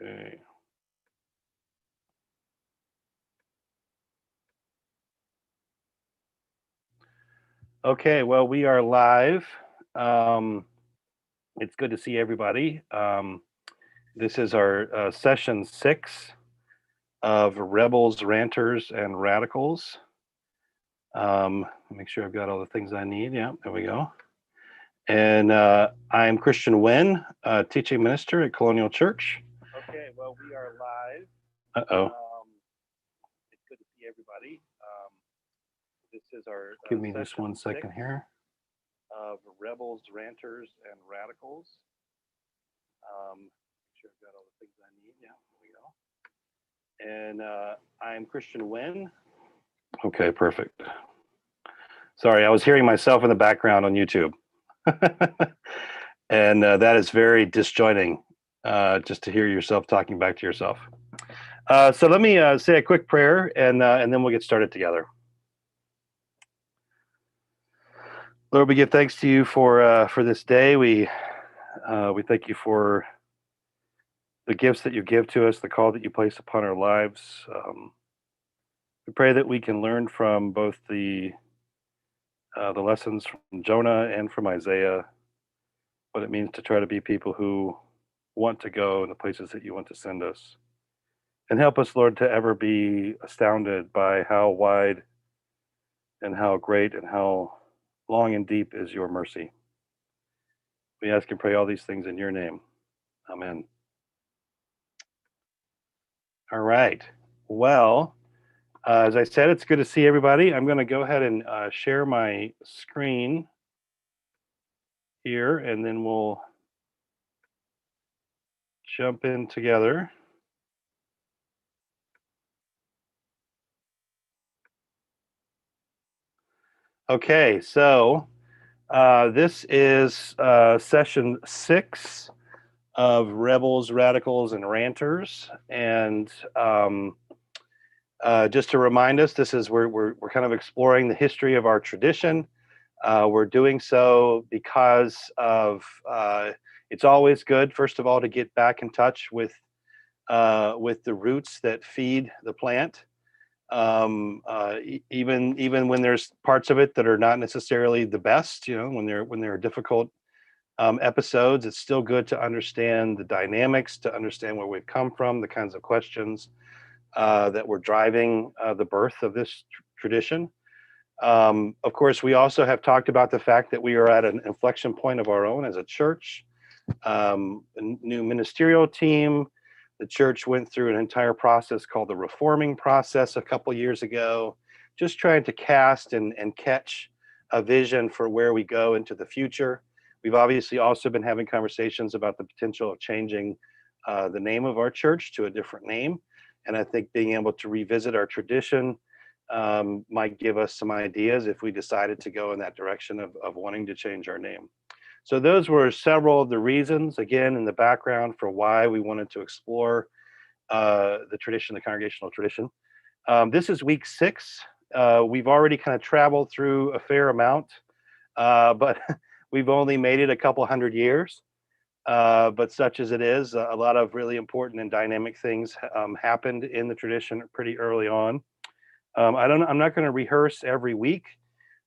Okay. Okay, well, we are live. It's good to see everybody. This is our session 6 of Rebels, Ranters, and Radicals. Make sure I've got all the things I need. Yeah, there we go. And I'm Christian Wynn, teaching minister at Colonial Church. Okay, well, we are live. Uh-oh. It's good to see everybody. This is our give me just 1 second here. Of Rebels, Ranters, and Radicals. Make sure I've got all the things I need. Yeah, there we go. And I'm Christian Wynn. Okay, perfect. Sorry, I was hearing myself in the background on YouTube. And that is very disjointing, just to hear yourself talking back to yourself. So let me say a quick prayer, and then we'll get started together. Lord, we give thanks to you for this day. We thank you for the gifts that you give to us, the call that you place upon our lives. We pray that we can learn from both the lessons from Jonah and from Isaiah, what it means to try to be people who want to go in the places that you want to send us. And help us, Lord, to ever be astounded by how wide and how great and how long and deep is your mercy. We ask and pray all these things in your name. Amen. All right. Well, as I said, it's good to see everybody. I'm going to go ahead and share my screen here, and then we'll jump in together. Okay, so this is session 6 of Rebels, Radicals, and Ranters. And just to remind us, this is where we're kind of exploring the history of our tradition. We're doing so because of it's always good, first of all, to get back in touch with the roots that feed the plant. Even when there's parts of it that are not necessarily the best, when there are difficult episodes, it's still good to understand the dynamics, to understand where we've come from, the kinds of questions that were driving the birth of this tradition. Of course, we also have talked about the fact that we are at an inflection point of our own as a church. A new ministerial team. The church went through an entire process called the reforming process a couple years ago, just trying to cast and catch a vision for where we go into the future. We've obviously also been having conversations about the potential of changing the name of our church to a different name. And I think being able to revisit our tradition might give us some ideas if we decided to go in that direction of wanting to change our name. So those were several of the reasons, again, in the background for why we wanted to explore the tradition, the congregational tradition. This is week 6. We've already kind of traveled through a fair amount, but we've only made it a couple hundred years. But such as it is, a lot of really important and dynamic things happened in the tradition pretty early on. I'm not going to rehearse every week.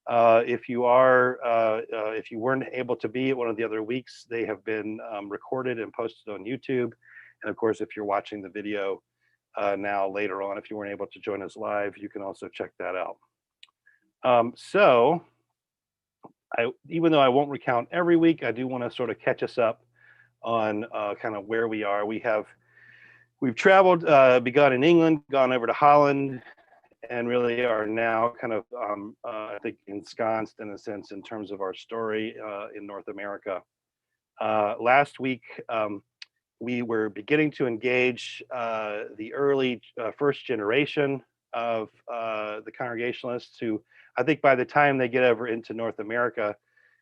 If you weren't able to be at one of the other weeks, they have been recorded and posted on YouTube. And of course, if you're watching the video now later on, if you weren't able to join us live, you can also check that out. So even though I won't recount every week, I do want to sort of catch us up on kind of where we are. We've traveled, begun in England, gone over to Holland, and really are now kind of, I think, ensconced in a sense in terms of our story in North America. Last week, we were beginning to engage the early first generation of the Congregationalists who, I think by the time they get over into North America,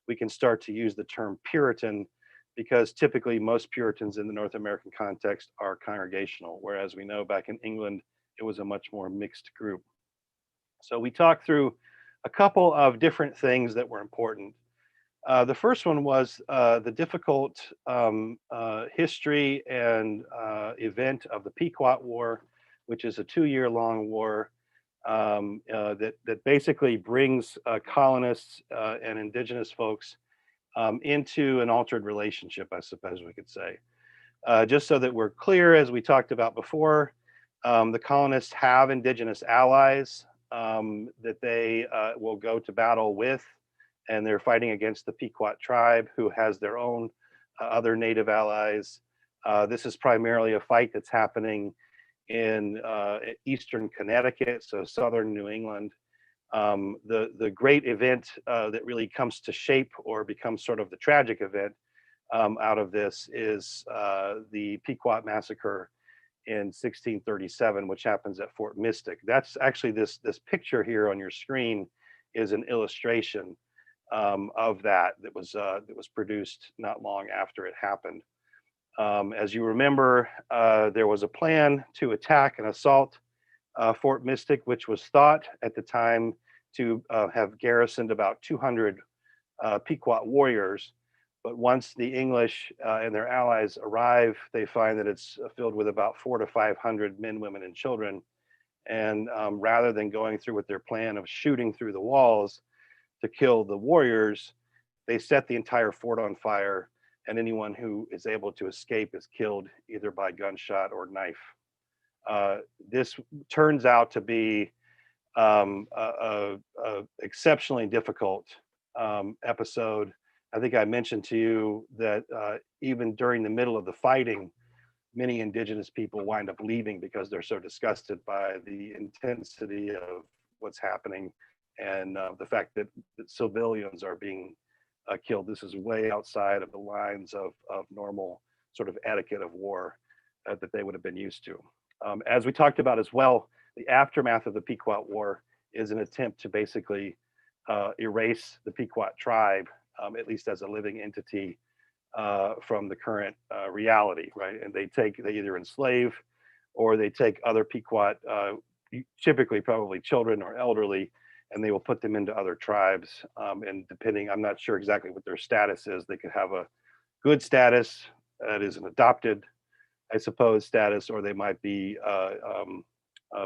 we can start to use the term Puritan, because typically most Puritans in the North American context are congregational, whereas we know back in England, it was a much more mixed group. So we talked through a couple of different things that were important. The first one was the difficult history and event of the Pequot War, which is a 2-year long war that basically brings colonists and indigenous folks into an altered relationship, I suppose we could say. Just so that we're clear, as we talked about before, the colonists have indigenous allies that they will go to battle with, and they're fighting against the Pequot tribe, who has their own other native allies. This is primarily a fight that's happening in eastern Connecticut, so southern New England. The great event that really comes to shape or becomes sort of the tragic event out of this is the Pequot massacre in 1637, which happens at Fort Mystic. That's actually this picture here on your screen is an illustration of that was produced not long after it happened. As you remember, there was a plan to attack and assault Fort Mystic, which was thought at the time to have garrisoned about 200 Pequot warriors. But once the English and their allies arrive, they find that it's filled with about 400 to 500 men, women, and children. And rather than going through with their plan of shooting through the walls to kill the warriors, they set the entire fort on fire, and anyone who is able to escape is killed either by gunshot or knife. This turns out to be a exceptionally difficult episode. I think I mentioned to you that even during the middle of the fighting, many indigenous people wind up leaving because they're so disgusted by the intensity of what's happening and the fact that civilians are being killed. This is way outside of the lines of normal sort of etiquette of war that they would have been used to. As we talked about as well, the aftermath of the Pequot War is an attempt to basically erase the Pequot tribe, at least as a living entity, from the current reality, right? And they either enslave or they take other Pequot, typically probably children or elderly, and they will put them into other tribes. And depending, I'm not sure exactly what their status is. They could have a good status, that is an adopted, I suppose, status, or they might be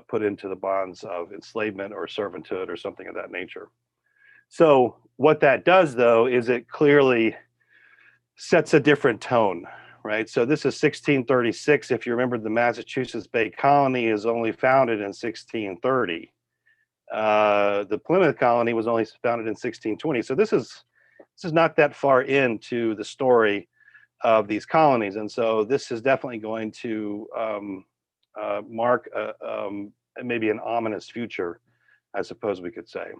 put into the bonds of enslavement or servitude or something of that nature. So what that does, though, is it clearly sets a different tone, right? So this is 1636. If you remember, the Massachusetts Bay Colony is only founded in 1630. The Plymouth Colony was only founded in 1620. So this is not that far into the story of these colonies, and so this is definitely going to mark maybe an ominous future, I suppose we could say.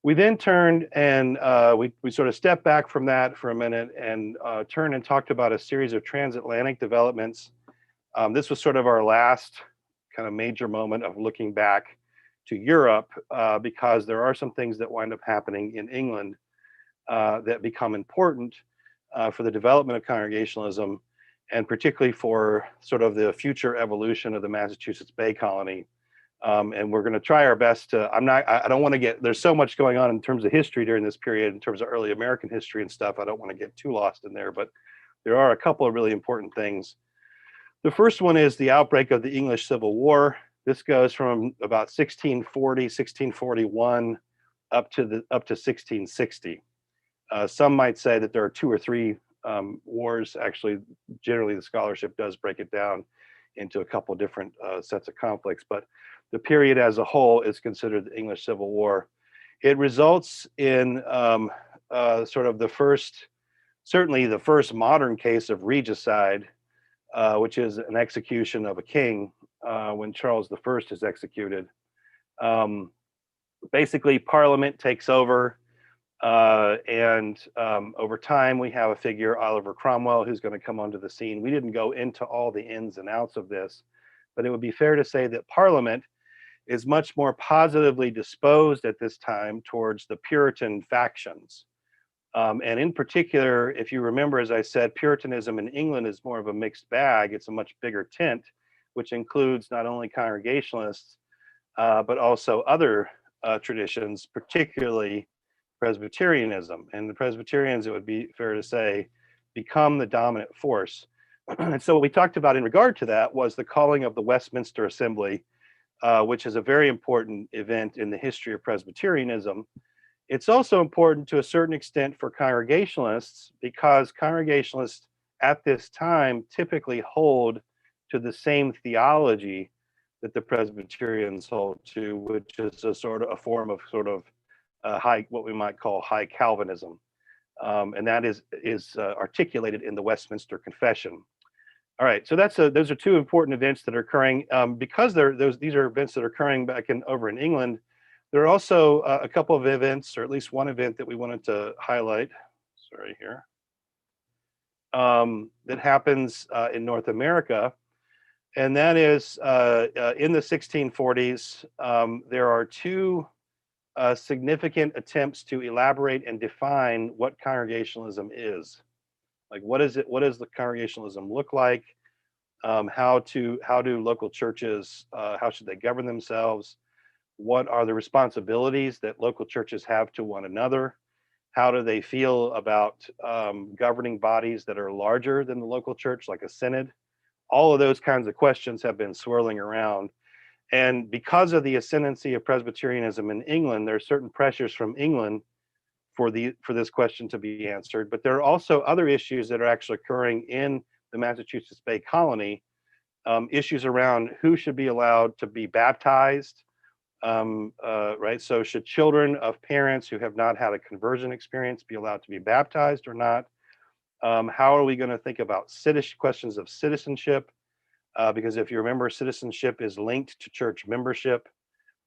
We then turned and we sort of stepped back from that for a minute and turned and talked about a series of transatlantic developments. This was sort of our last kind of major moment of looking back to Europe because there are some things that wind up happening in England that become important for the development of congregationalism, and particularly for sort of the future evolution of the Massachusetts Bay Colony. And we're going to try our best to, I don't want to get, there's so much going on in terms of history during this period, in terms of early American history and stuff. I don't want to get too lost in there, but there are a couple of really important things. The first one is the outbreak of the English Civil War. This goes from about 1640, 1641 up to 1660. Some might say that there are 2 or 3 wars. Actually, generally the scholarship does break it down into a couple different sets of conflicts, but the period as a whole is considered the English Civil War. It results in sort of certainly the first modern case of regicide, which is an execution of a king when Charles I is executed. Basically, Parliament takes over, and over time we have a figure, Oliver Cromwell, who's going to come onto the scene. We didn't go into all the ins and outs of this, but it would be fair to say that Parliament is much more positively disposed at this time towards the Puritan factions. And in particular, if you remember, as I said, Puritanism in England is more of a mixed bag. It's a much bigger tent, which includes not only Congregationalists, but also other traditions, particularly Presbyterianism. And the Presbyterians, it would be fair to say, become the dominant force. And so what we talked about in regard to that was the calling of the Westminster Assembly, which is a very important event in the history of Presbyterianism. It's also important to a certain extent for Congregationalists, because Congregationalists at this time typically hold to the same theology that the Presbyterians hold to, which is a sort of a form of sort of high, what we might call high Calvinism, and that is articulated in the Westminster Confession. All right, so those are two important events that are occurring. Because these are events that are occurring back over in England. There are also a couple of events, or at least one event that we wanted to highlight. Sorry, here. That happens in North America, and that is in the 1640s. There are two significant attempts to elaborate and define what Congregationalism is. Like, what is it? What does the Congregationalism look like? How do local churches, how should they govern themselves? What are the responsibilities that local churches have to one another? How do they feel about governing bodies that are larger than the local church, like a synod? All of those kinds of questions have been swirling around. And because of the ascendancy of Presbyterianism in England, there are certain pressures from England for this question to be answered. But there are also other issues that are actually occurring in the Massachusetts Bay Colony, issues around who should be allowed to be baptized, right? So should children of parents who have not had a conversion experience be allowed to be baptized or not? How are we going to think about questions of citizenship? Because if you remember, citizenship is linked to church membership.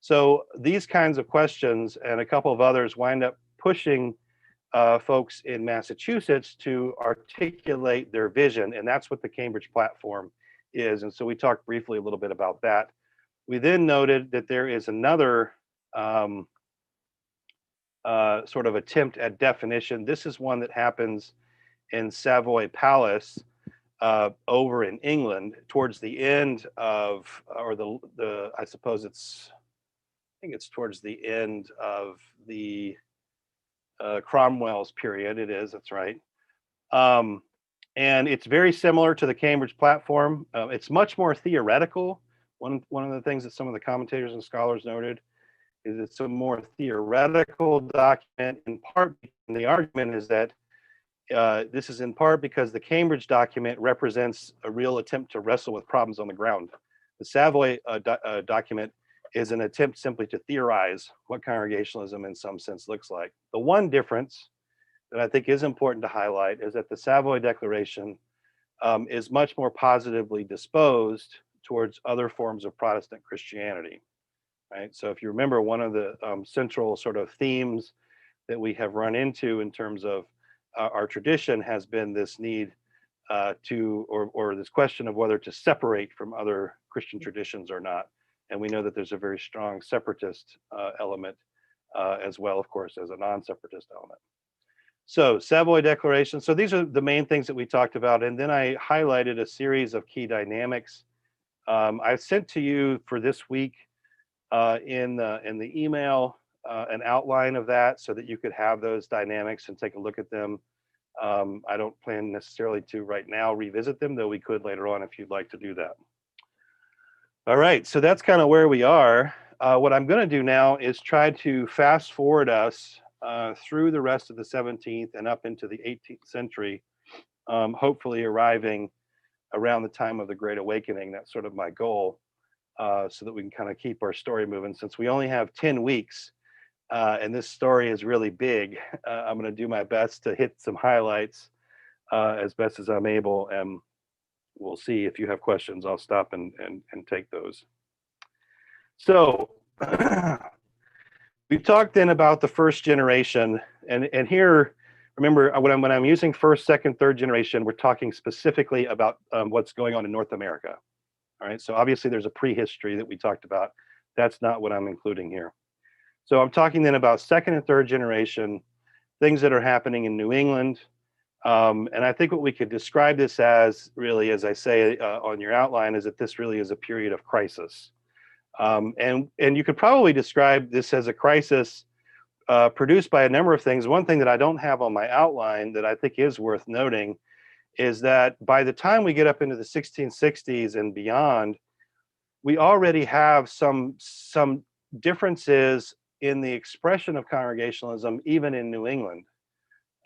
So these kinds of questions and a couple of others wind up pushing folks in Massachusetts to articulate their vision, and that's what the Cambridge platform is. And so we talked briefly a little bit about that. We then noted that there is another sort of attempt at definition. This is one that happens in Savoy Palace over in England towards the end of, or I suppose I think it's towards the end of the Cromwell's period. It is, that's right. And it's very similar to the Cambridge platform. It's much more theoretical. One of the things that some of the commentators and scholars noted is it's a more theoretical document, in part, and the argument is that this is in part because the Cambridge document represents a real attempt to wrestle with problems on the ground. The Savoy document is an attempt simply to theorize what Congregationalism in some sense looks like. The one difference that I think is important to highlight is that the Savoy Declaration is much more positively disposed towards other forms of Protestant Christianity, right? So if you remember, one of the central sort of themes that we have run into in terms of our tradition has been this need or this question of whether to separate from other Christian traditions or not. And we know that there's a very strong separatist element as well, of course, as a non-separatist element. So Savoy Declaration. So these are the main things that we talked about. And then I highlighted a series of key dynamics. I've sent to you for this week in the email an outline of that so that you could have those dynamics and take a look at them. I don't plan necessarily to right now revisit them, though we could later on if you'd like to do that. All right, so that's kind of where we are. What I'm going to do now is try to fast forward us through the rest of the 17th and up into the 18th century, hopefully arriving around the time of the Great Awakening. That's sort of my goal, so that we can kind of keep our story moving. Since we only have 10 weeks and this story is really big, I'm going to do my best to hit some highlights as best as I'm able, and we'll see. If you have questions, I'll stop and take those. So we talked then about the first generation, and here, remember, when I'm using first, second, third generation, we're talking specifically about what's going on in North America. All right, so obviously there's a prehistory that we talked about. That's not what I'm including here. So I'm talking then about second and third generation, things that are happening in New England. And I think what we could describe this as, really, as I say on your outline, is that this really is a period of crisis. And you could probably describe this as a crisis produced by a number of things. One thing that I don't have on my outline that I think is worth noting is that by the time we get up into the 1660s and beyond, we already have some differences in the expression of congregationalism, even in New England.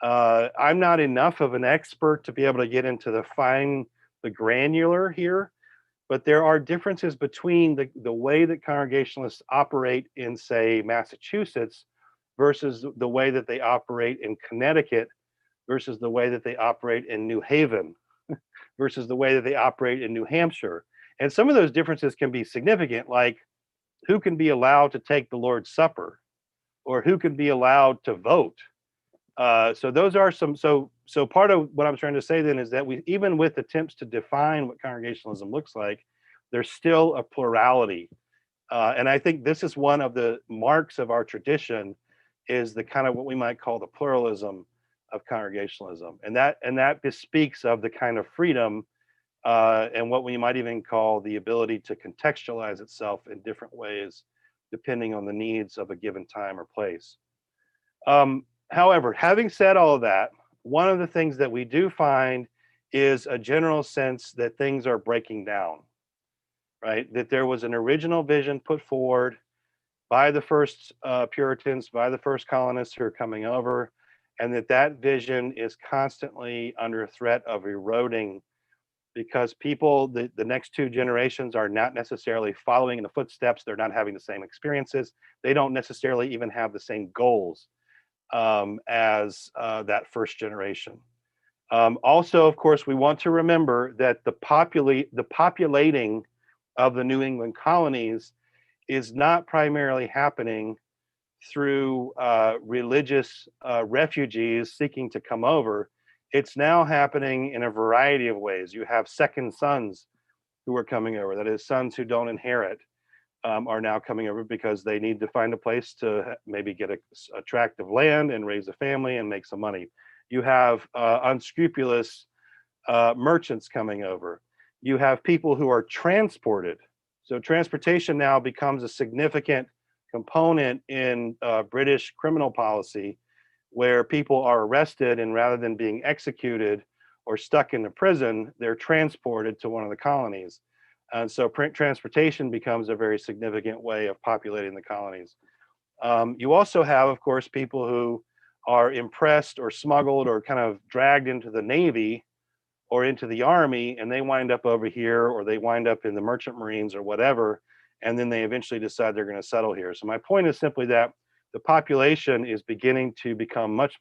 I'm not enough of an expert to be able to get into the granular here, but there are differences between the way that Congregationalists operate in, say, Massachusetts versus the way that they operate in Connecticut versus the way that they operate in New Haven versus the way that they operate in New Hampshire. And some of those differences can be significant, like who can be allowed to take the Lord's Supper or who can be allowed to vote. So those are some, so part of what I'm trying to say then is that we, even with attempts to define what congregationalism looks like, there's still a plurality. And I think this is one of the marks of our tradition, is the kind of what we might call the pluralism of congregationalism. And that bespeaks of the kind of freedom and what we might even call the ability to contextualize itself in different ways, depending on the needs of a given time or place. However, having said all of that, one of the things that we do find is a general sense that things are breaking down, right? That there was an original vision put forward by the first Puritans, by the first colonists who are coming over, and that vision is constantly under threat of eroding because people, the next two generations are not necessarily following in the footsteps. They're not having the same experiences. They don't necessarily even have the same goals as that first generation. Also, of course, we want to remember that the populating of the New England colonies is not primarily happening through religious refugees seeking to come over. It's now happening in a variety of ways. You have second sons who are coming over, that is, sons who don't inherit. Are now coming over because they need to find a place to maybe get a tract of land and raise a family and make some money. You have unscrupulous merchants coming over. You have people who are transported. So transportation now becomes a significant component in British criminal policy, where people are arrested and rather than being executed or stuck in a prison, they're transported to one of the colonies. And so transportation becomes a very significant way of populating the colonies. You also have, of course, people who are impressed or smuggled or kind of dragged into the Navy or into the Army, and they wind up over here, or they wind up in the Merchant Marines or whatever, and then they eventually decide they're going to settle here. So my point is simply that the population is beginning to become much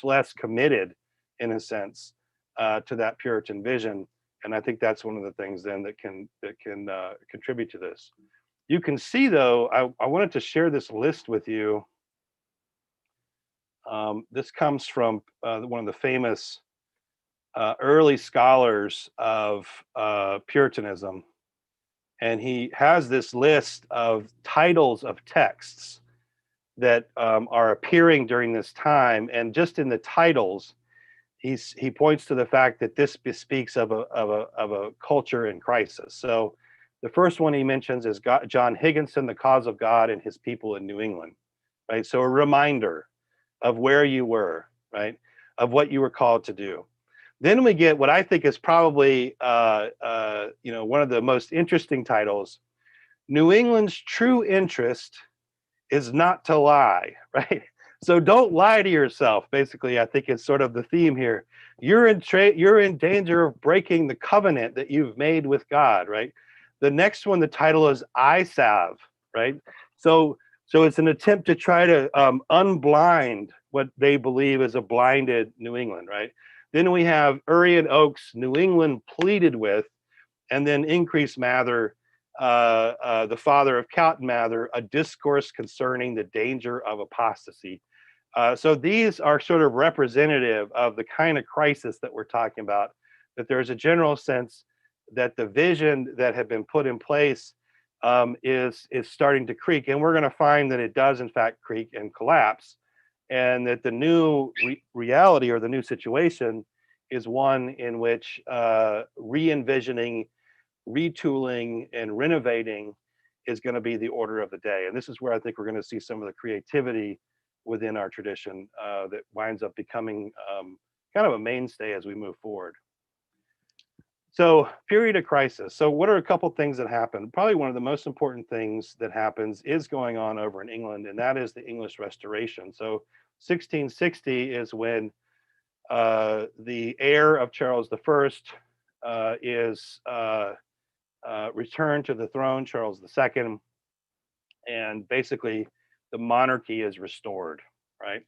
less committed, in a sense, to that Puritan vision. And I think that's one of the things then that can contribute to this. You can see, though, I wanted to share this list with you. This comes from one of the famous early scholars of Puritanism. And he has this list of titles of texts that are appearing during this time. And just in the titles, he points to the fact that this bespeaks of a culture in crisis. So the first one he mentions is John Higginson, The Cause of God and His People in New England, right? So a reminder of where you were, right? Of what you were called to do. Then we get what I think is probably one of the most interesting titles, New England's True Interest is Not to Lie, right? So don't lie to yourself. Basically, I think it's sort of the theme here. You're in danger of breaking the covenant that you've made with God, right? The next one, the title is I Salve, right? So it's an attempt to try to unblind what they believe is a blinded New England, right? Then we have Urian Oakes, New England Pleaded With, and then Increase Mather, the father of Cotton Mather, A Discourse Concerning the Danger of Apostasy. So these are sort of representative of the kind of crisis that we're talking about, that there's a general sense that the vision that had been put in place is starting to creak. And we're going to find that it does, in fact, creak and collapse. And that the new reality or the new situation is one in which re-envisioning, retooling, and renovating is going to be the order of the day. And this is where I think we're going to see some of the creativity within our tradition that winds up becoming kind of a mainstay as we move forward. So, period of crisis. So, what are a couple things that happen? Probably one of the most important things that happens is going on over in England, and that is the English Restoration. So, 1660 is when the heir of Charles I is returned to the throne, Charles II, and basically the monarchy is restored, right?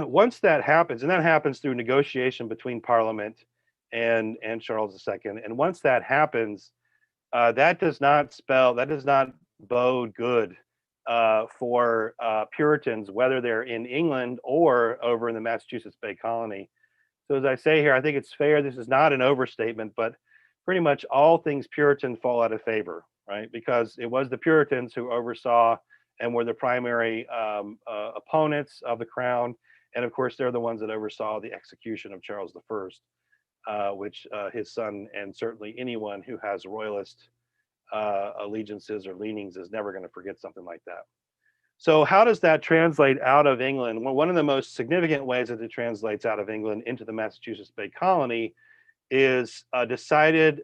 Once that happens, and that happens through negotiation between Parliament and Charles II, and once that happens, that does not bode good for Puritans, whether they're in England or over in the Massachusetts Bay Colony. So as I say here, I think it's fair. This is not an overstatement, but pretty much all things Puritan fall out of favor, right? Because it was the Puritans who oversaw and were the primary opponents of the crown. And of course, they're the ones that oversaw the execution of Charles I, which his son and certainly anyone who has royalist allegiances or leanings is never going to forget something like that. So, how does that translate out of England? Well, one of the most significant ways that it translates out of England into the Massachusetts Bay Colony is decided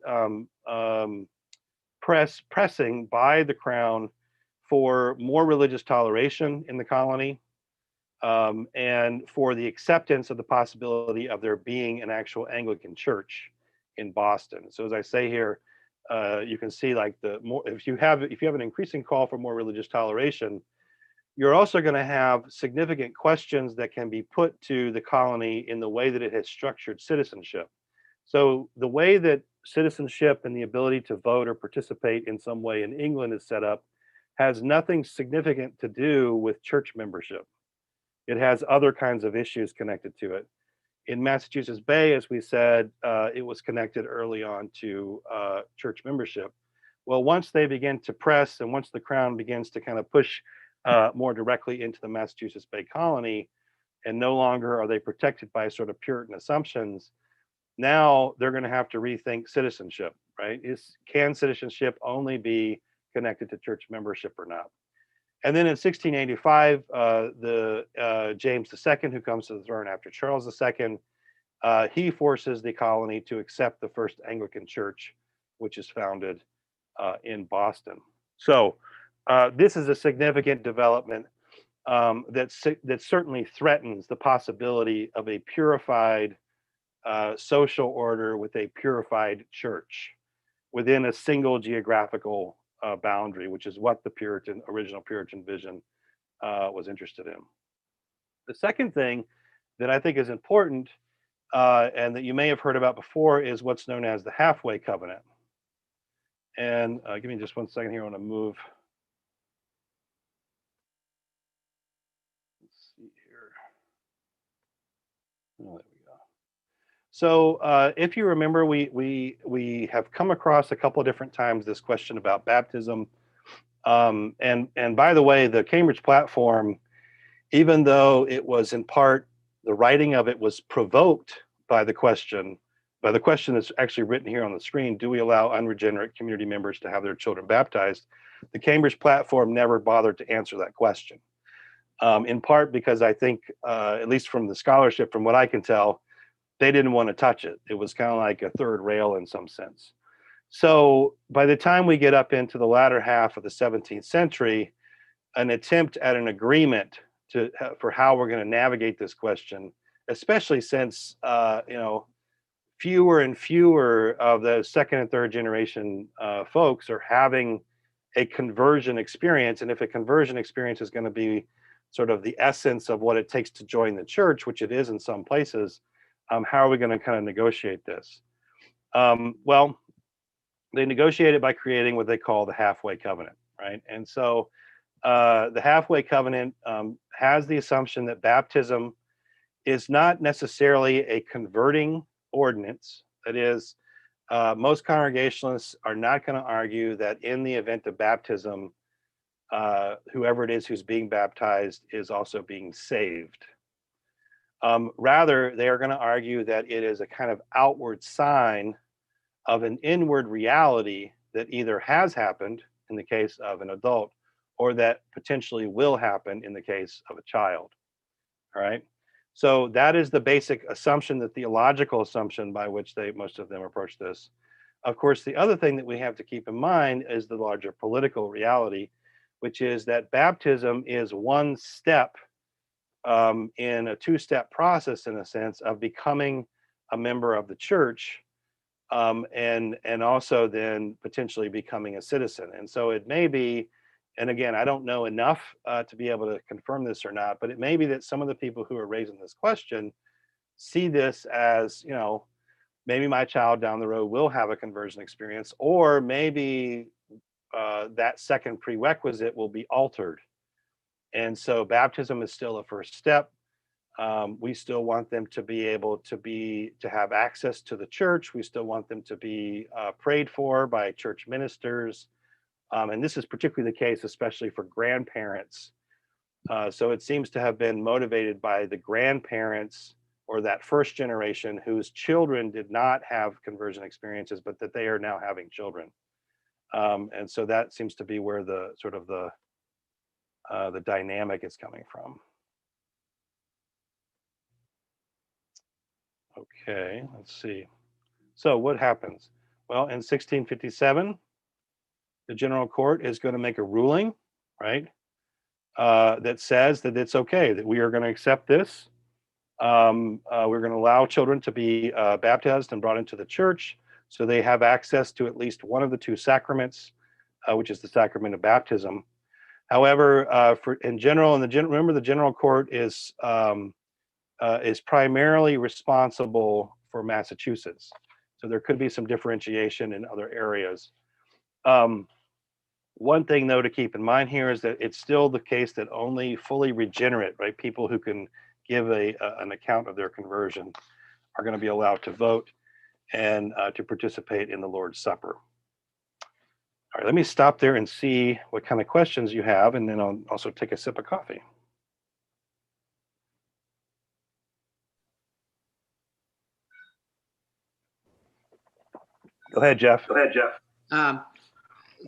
pressing by the crown for more religious toleration in the colony, and for the acceptance of the possibility of there being an actual Anglican church in Boston. So as I say here, you can see like the more if you have an increasing call for more religious toleration, you're also going to have significant questions that can be put to the colony in the way that it has structured citizenship. So the way that citizenship and the ability to vote or participate in some way in England is set up has nothing significant to do with church membership. It has other kinds of issues connected to it. In Massachusetts Bay, as we said, it was connected early on to church membership. Well, once they begin to press and once the crown begins to kind of push more directly into the Massachusetts Bay Colony, and no longer are they protected by sort of Puritan assumptions, now they're going to have to rethink citizenship, right? Can citizenship only be connected to church membership or not? And then in 1685, the James II, who comes to the throne after Charles II, he forces the colony to accept the first Anglican church, which is founded in Boston. So this is a significant development that certainly threatens the possibility of a purified social order with a purified church within a single geographical boundary, which is what the original Puritan vision was interested in. The second thing that I think is important and that you may have heard about before is what's known as the halfway covenant. And give me just one second here. I want to move. Let's see here. Oh, there we go. So if you remember, we have come across a couple of different times this question about baptism. And by the way, the Cambridge platform, even though it was in part, the writing of it was provoked by the question that's actually written here on the screen: do we allow unregenerate community members to have their children baptized? The Cambridge platform never bothered to answer that question, in part because I think, at least from the scholarship, from what I can tell, they didn't want to touch it. It was kind of like a third rail in some sense. So by the time we get up into the latter half of the 17th century, an attempt at an agreement for how we're going to navigate this question, especially since fewer and fewer of the second and third generation folks are having a conversion experience. And if a conversion experience is going to be sort of the essence of what it takes to join the church, which it is in some places, how are we going to kind of negotiate this? Well, they negotiated by creating what they call the halfway covenant, right? And so the halfway covenant has the assumption that baptism is not necessarily a converting ordinance. That is, most Congregationalists are not going to argue that in the event of baptism, whoever it is who's being baptized is also being saved. Rather, they are going to argue that it is a kind of outward sign of an inward reality that either has happened in the case of an adult or that potentially will happen in the case of a child. All right. So that is the basic assumption, the theological assumption by which most of them approach this. Of course, the other thing that we have to keep in mind is the larger political reality, which is that baptism is one step in a two-step process, in a sense, of becoming a member of the church, and also then potentially becoming a citizen. And so it may be, and again, I don't know enough to be able to confirm this or not, but it may be that some of the people who are raising this question see this as, maybe my child down the road will have a conversion experience, or maybe that second prerequisite will be altered. And so baptism is still a first step. We still want them to be able to have access to the church. We still want them to be prayed for by church ministers. And this is particularly the case, especially for grandparents. So it seems to have been motivated by the grandparents or that first generation whose children did not have conversion experiences, but that they are now having children. And so that seems to be where the sort of the dynamic is coming from. Okay, let's see. So what happens? Well, in 1657, the General Court is going to make a ruling, right, that says that it's okay, that we are going to accept this. We're going to allow children to be baptized and brought into the church, so they have access to at least one of the two sacraments, which is the sacrament of baptism. However, in general, remember the General Court is primarily responsible for Massachusetts, so there could be some differentiation in other areas. One thing, though, to keep in mind here is that it's still the case that only fully regenerate, right, people who can give an account of their conversion are going to be allowed to vote and to participate in the Lord's Supper. All right, let me stop there and see what kind of questions you have, and then I'll also take a sip of coffee. Go ahead, Jeff.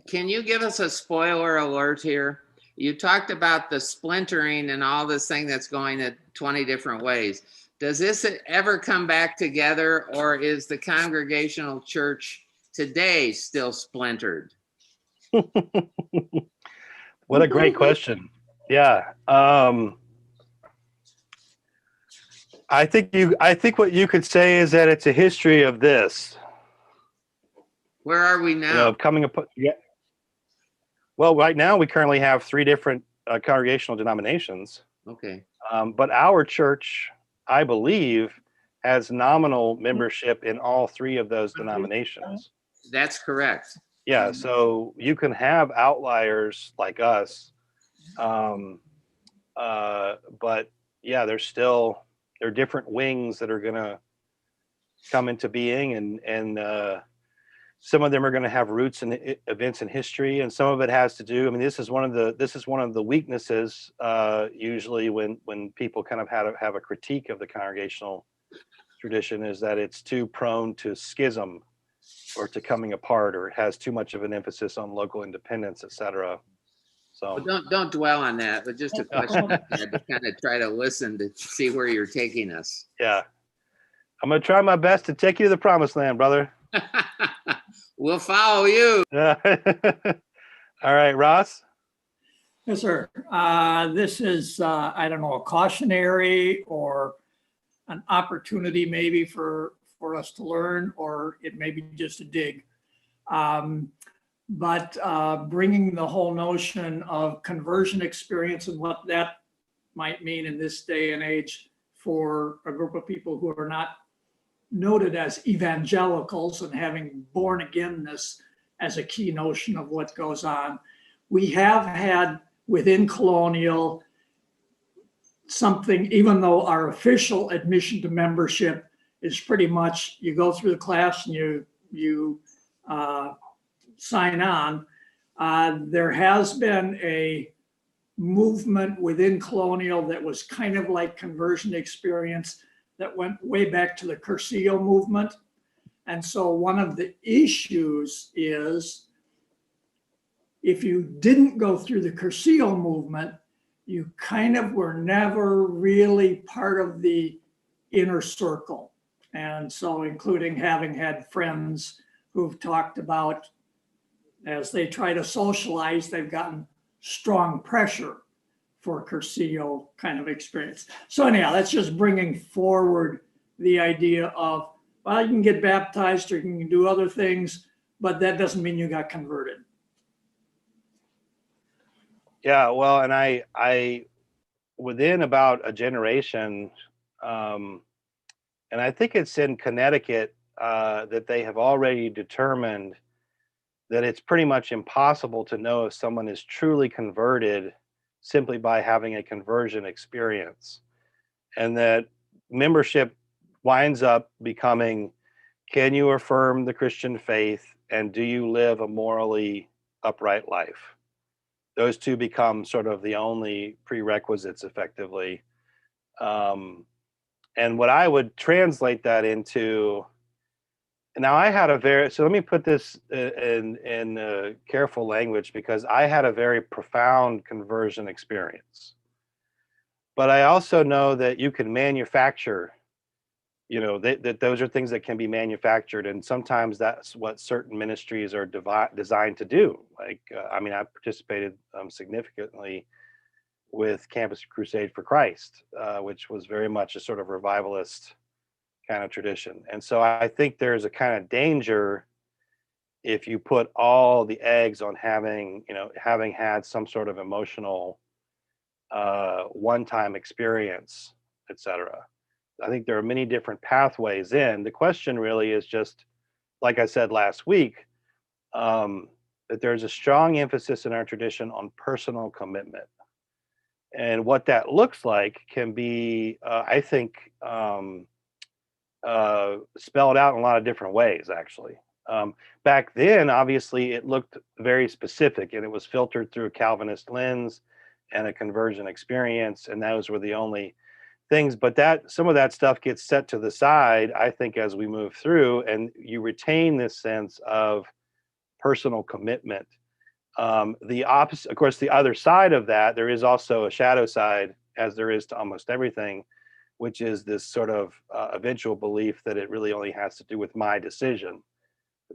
Can you give us a spoiler alert here? You talked about the splintering and all this thing that's going at 20 different ways. Does this ever come back together, or is the Congregational Church today still splintered? What a great question. Yeah. I think what you could say is that it's a history of this. Where are we now? Coming up. Yeah. Well, right now we currently have 3 different congregational denominations. Okay. But our church, I believe, has nominal membership in all 3 of those denominations. That's correct. Yeah, so you can have outliers like us, but yeah, there are different wings that are going to come into being, and some of them are going to have roots in events in history, and some of it has to do. I mean, this is one of the weaknesses usually when people kind of have a critique of the congregational tradition, is that it's too prone to schism or to coming apart, or it has too much of an emphasis on local independence, etc. So don't dwell on that, but just a question I had to kind of try to listen to see where you're taking us. Yeah, I'm going to try my best to take you to the promised land, brother. We'll follow you. All right, Ross. Yes, sir. This is, I don't know, a cautionary or an opportunity maybe for us to learn, or it may be just a dig. But bringing the whole notion of conversion experience and what that might mean in this day and age for a group of people who are not noted as evangelicals and having born againness as a key notion of what goes on. We have had within Colonial something, even though our official admission to membership is pretty much you go through the class and you sign on. There has been a movement within Colonial that was kind of like conversion experience that went way back to the Cursillo movement. And so one of the issues is if you didn't go through the Curcio movement, you kind of were never really part of the inner circle. And so, including having had friends who've talked about, as they try to socialize, they've gotten strong pressure for Curcio kind of experience. So anyhow, that's just bringing forward the idea of, well, you can get baptized or you can do other things, but that doesn't mean you got converted. Yeah, well, and I within about a generation, and I think it's in Connecticut, that they have already determined that it's pretty much impossible to know if someone is truly converted simply by having a conversion experience, and that membership winds up becoming, can you affirm the Christian faith and do you live a morally upright life? Those two become sort of the only prerequisites effectively. And what I would translate that into, now I had a very, so let me put this in careful language, because I had a very profound conversion experience. But I also know that you can manufacture, that those are things that can be manufactured. And sometimes that's what certain ministries are designed to do. Like, I participated significantly with Campus Crusade for Christ, which was very much a sort of revivalist kind of tradition. And so I think there's a kind of danger if you put all the eggs on having had some sort of emotional one-time experience, etc. I think there are many different pathways in. The question really is just, like I said last week, that there's a strong emphasis in our tradition on personal commitment. And what that looks like can be, I think, spelled out in a lot of different ways, actually. Back then, obviously, it looked very specific, and it was filtered through a Calvinist lens and a conversion experience, and those were the only things. But some of that stuff gets set to the side, I think, as we move through, and you retain this sense of personal commitment. The opposite, of course, the other side of that, there is also a shadow side, as there is to almost everything, which is this sort of eventual belief that it really only has to do with my decision.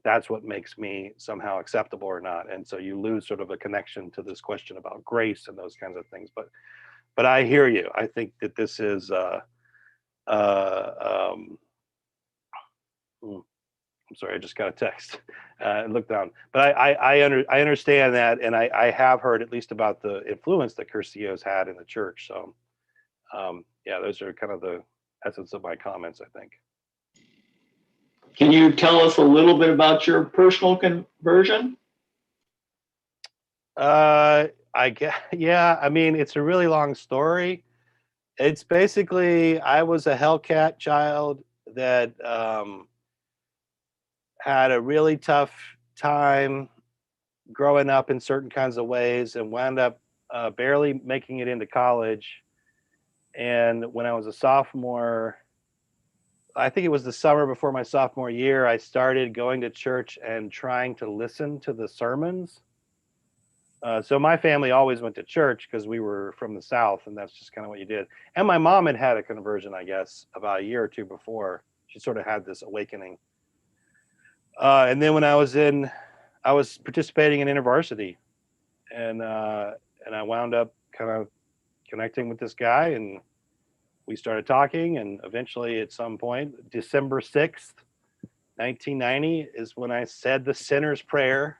That's what makes me somehow acceptable or not. And so you lose sort of a connection to this question about grace and those kinds of things. But I hear you. I think that this is I'm sorry, I just got a text and looked down. But I understand that, and I have heard at least about the influence that Curcio's had in the church. So yeah, those are kind of the essence of my comments, I think. Can you tell us a little bit about your personal conversion? I guess, yeah, it's a really long story. It's basically, I was a Hellcat child that had a really tough time growing up in certain kinds of ways and wound up barely making it into college. And when I was a sophomore, I think it was the summer before my sophomore year, I started going to church and trying to listen to the sermons. So my family always went to church because we were from the South, and that's just kind of what you did. And my mom had a conversion, I guess, about a year or two before. She sort of had this awakening. And then when I was participating in InterVarsity, and I wound up kind of connecting with this guy, and we started talking, and eventually at some point, December 6th, 1990 is when I said the sinner's prayer.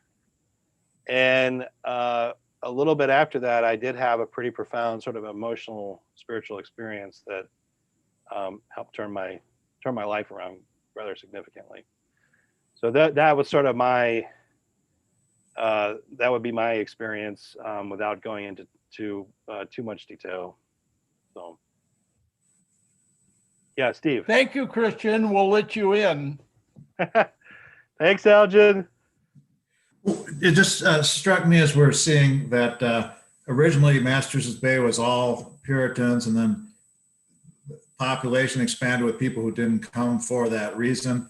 And a little bit after that, I did have a pretty profound sort of emotional, spiritual experience that helped turn my life around rather significantly. So that was sort of that would be my experience without going into too much detail. So. Yeah, Steve. Thank you, Christian. We'll let you in. Thanks, Elgin. It just struck me as we're seeing that originally Masters Bay was all Puritans, and then the population expanded with people who didn't come for that reason.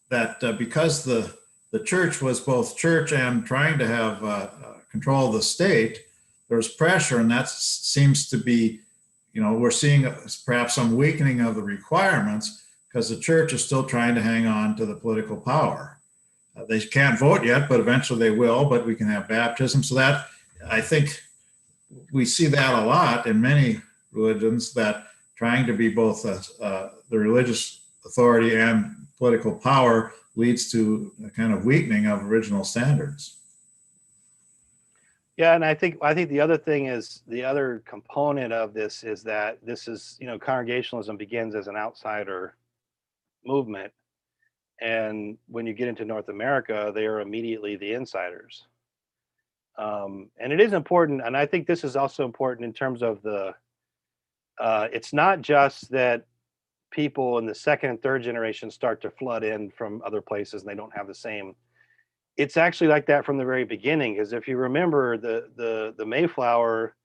That because the church was both church and trying to have control of the state, there's pressure, and that seems to be, we're seeing perhaps some weakening of the requirements because the church is still trying to hang on to the political power. They can't vote yet, but eventually they will, but we can have baptism. So that, I think we see that a lot in many religions, that trying to be both the religious authority and political power leads to a kind of weakening of original standards. Yeah, and I think the other thing is, the other component of this is that this is, congregationalism begins as an outsider movement, and when you get into North America, they are immediately the insiders. And it is important, and I think this is also important in terms of the. It's not just that people in the second and third generation start to flood in from other places and they don't have the same. It's actually like that from the very beginning, because if you remember, the Mayflower,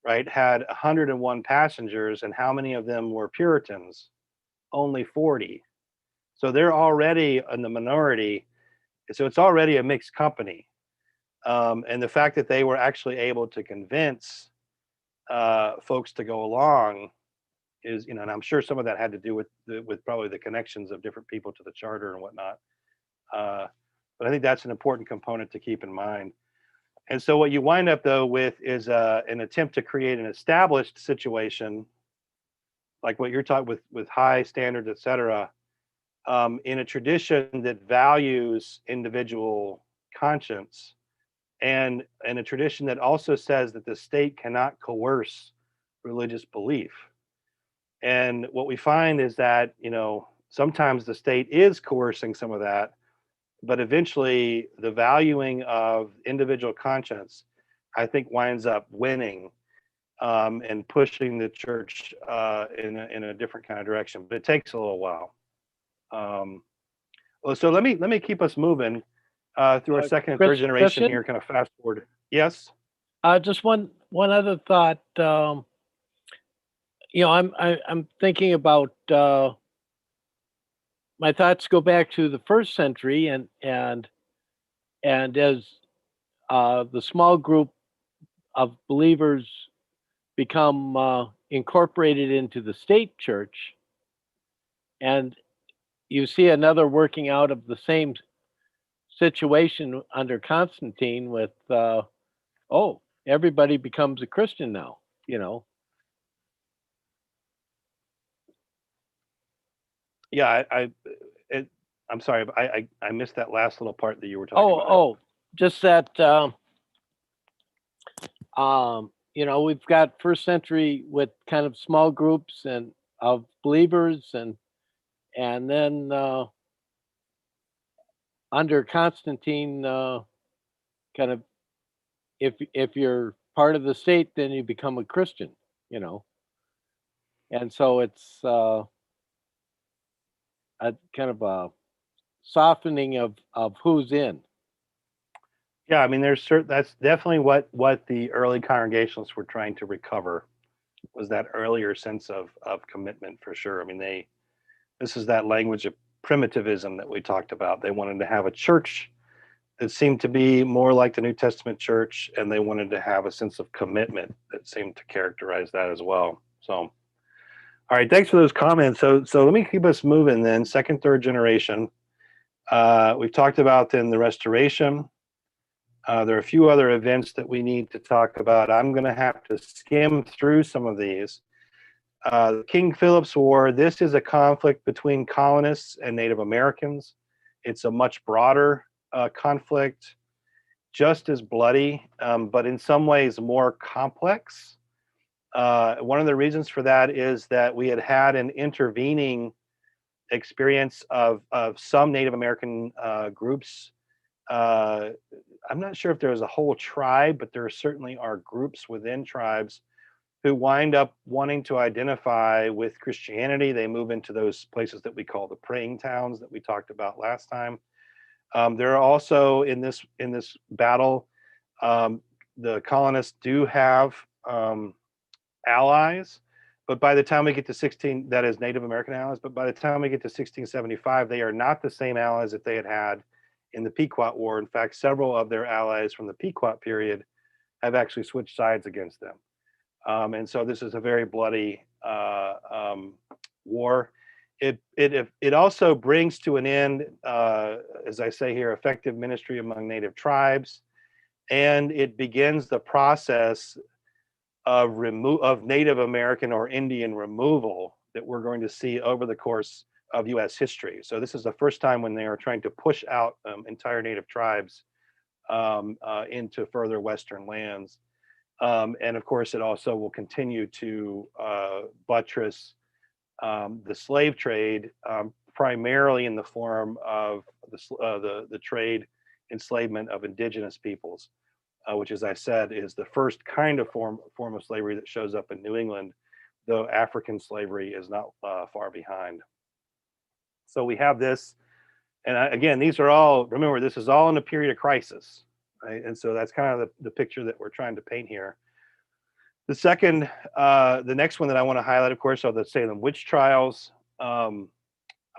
right, had 101 passengers, and how many of them were Puritans? Only 40. So they're already in the minority. So it's already a mixed company. And the fact that they were actually able to convince folks to go along is, and I'm sure some of that had to do with probably the connections of different people to the charter and whatnot. But I think that's an important component to keep in mind. And so what you wind up though with is an attempt to create an established situation, like what you're talking with high standards, et cetera, in a tradition that values individual conscience, and a tradition that also says that the state cannot coerce religious belief. And what we find is that, sometimes the state is coercing some of that, but eventually the valuing of individual conscience, I think, winds up winning, and pushing the church in a different kind of direction. But it takes a little while. So let me keep us moving through our second and third generation here. Kind of fast forward. Yes. Just one other thought. I'm thinking about, my thoughts go back to the first century, and as the small group of believers become incorporated into the state church, and you see another working out of the same situation under Constantine with, everybody becomes a Christian now, Yeah, I'm sorry, but I missed that last little part that you were talking about. Just that, we've got first century with kind of small groups and of believers, and then under Constantine, kind of, if you're part of the state, then you become a Christian, and so it's a kind of a softening of who's in. Yeah, I mean, that's definitely what the early Congregationalists were trying to recover, was that earlier sense of commitment, for sure. I mean, this is that language of primitivism that we talked about. They wanted to have a church that seemed to be more like the New Testament church, and they wanted to have a sense of commitment that seemed to characterize that as well. So, all right, thanks for those comments. So let me keep us moving then. Second, third generation. We've talked about then the Restoration. There are a few other events that we need to talk about. I'm going to have to skim through some of these. King Philip's War, this is a conflict between colonists and Native Americans. It's a much broader conflict, just as bloody, but in some ways more complex. One of the reasons for that is that we had an intervening experience of some Native American groups. I'm not sure if there's a whole tribe, but there certainly are groups within tribes who wind up wanting to identify with Christianity. They move into those places that we call the praying towns that we talked about last time. There are also in this battle, the colonists do have allies, but by the time we get to that is Native American allies, but by the time we get to 1675, they are not the same allies that they had in the Pequot War. In fact, several of their allies from the Pequot period have actually switched sides against them. And so this is a very bloody war. It also brings to an end, as I say here, effective ministry among native tribes, and it begins the process of Native American or Indian removal that we're going to see over the course of U.S. history. So this is the first time when they are trying to push out entire native tribes into further Western lands. And of course, it also will continue to buttress the slave trade, primarily in the form of the trade enslavement of indigenous peoples, which, as I said, is the first kind of form of slavery that shows up in New England, though African slavery is not far behind. So we have this, and again, these are all, remember, this is all in a period of crisis, right? And so that's kind of the picture that we're trying to paint here. The second, the next one that I want to highlight, of course, are the Salem witch trials. I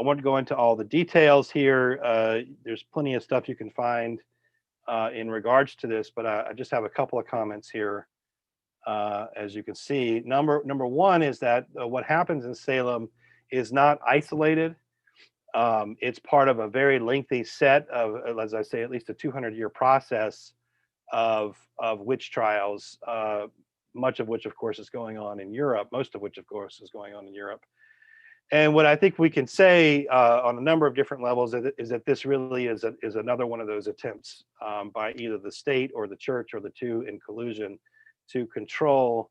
won't go into all the details here. There's plenty of stuff you can find in regards to this, but I just have a couple of comments here. As you can see, number one is that what happens in Salem is not isolated. It's part of a very lengthy set of, as I say, at least a 200-year process of witch trials, much of which, of course, is going on in Europe, most of which, of course, is going on in Europe. And what I think we can say on a number of different levels is that this really is another one of those attempts by either the state or the church or the two in collusion to control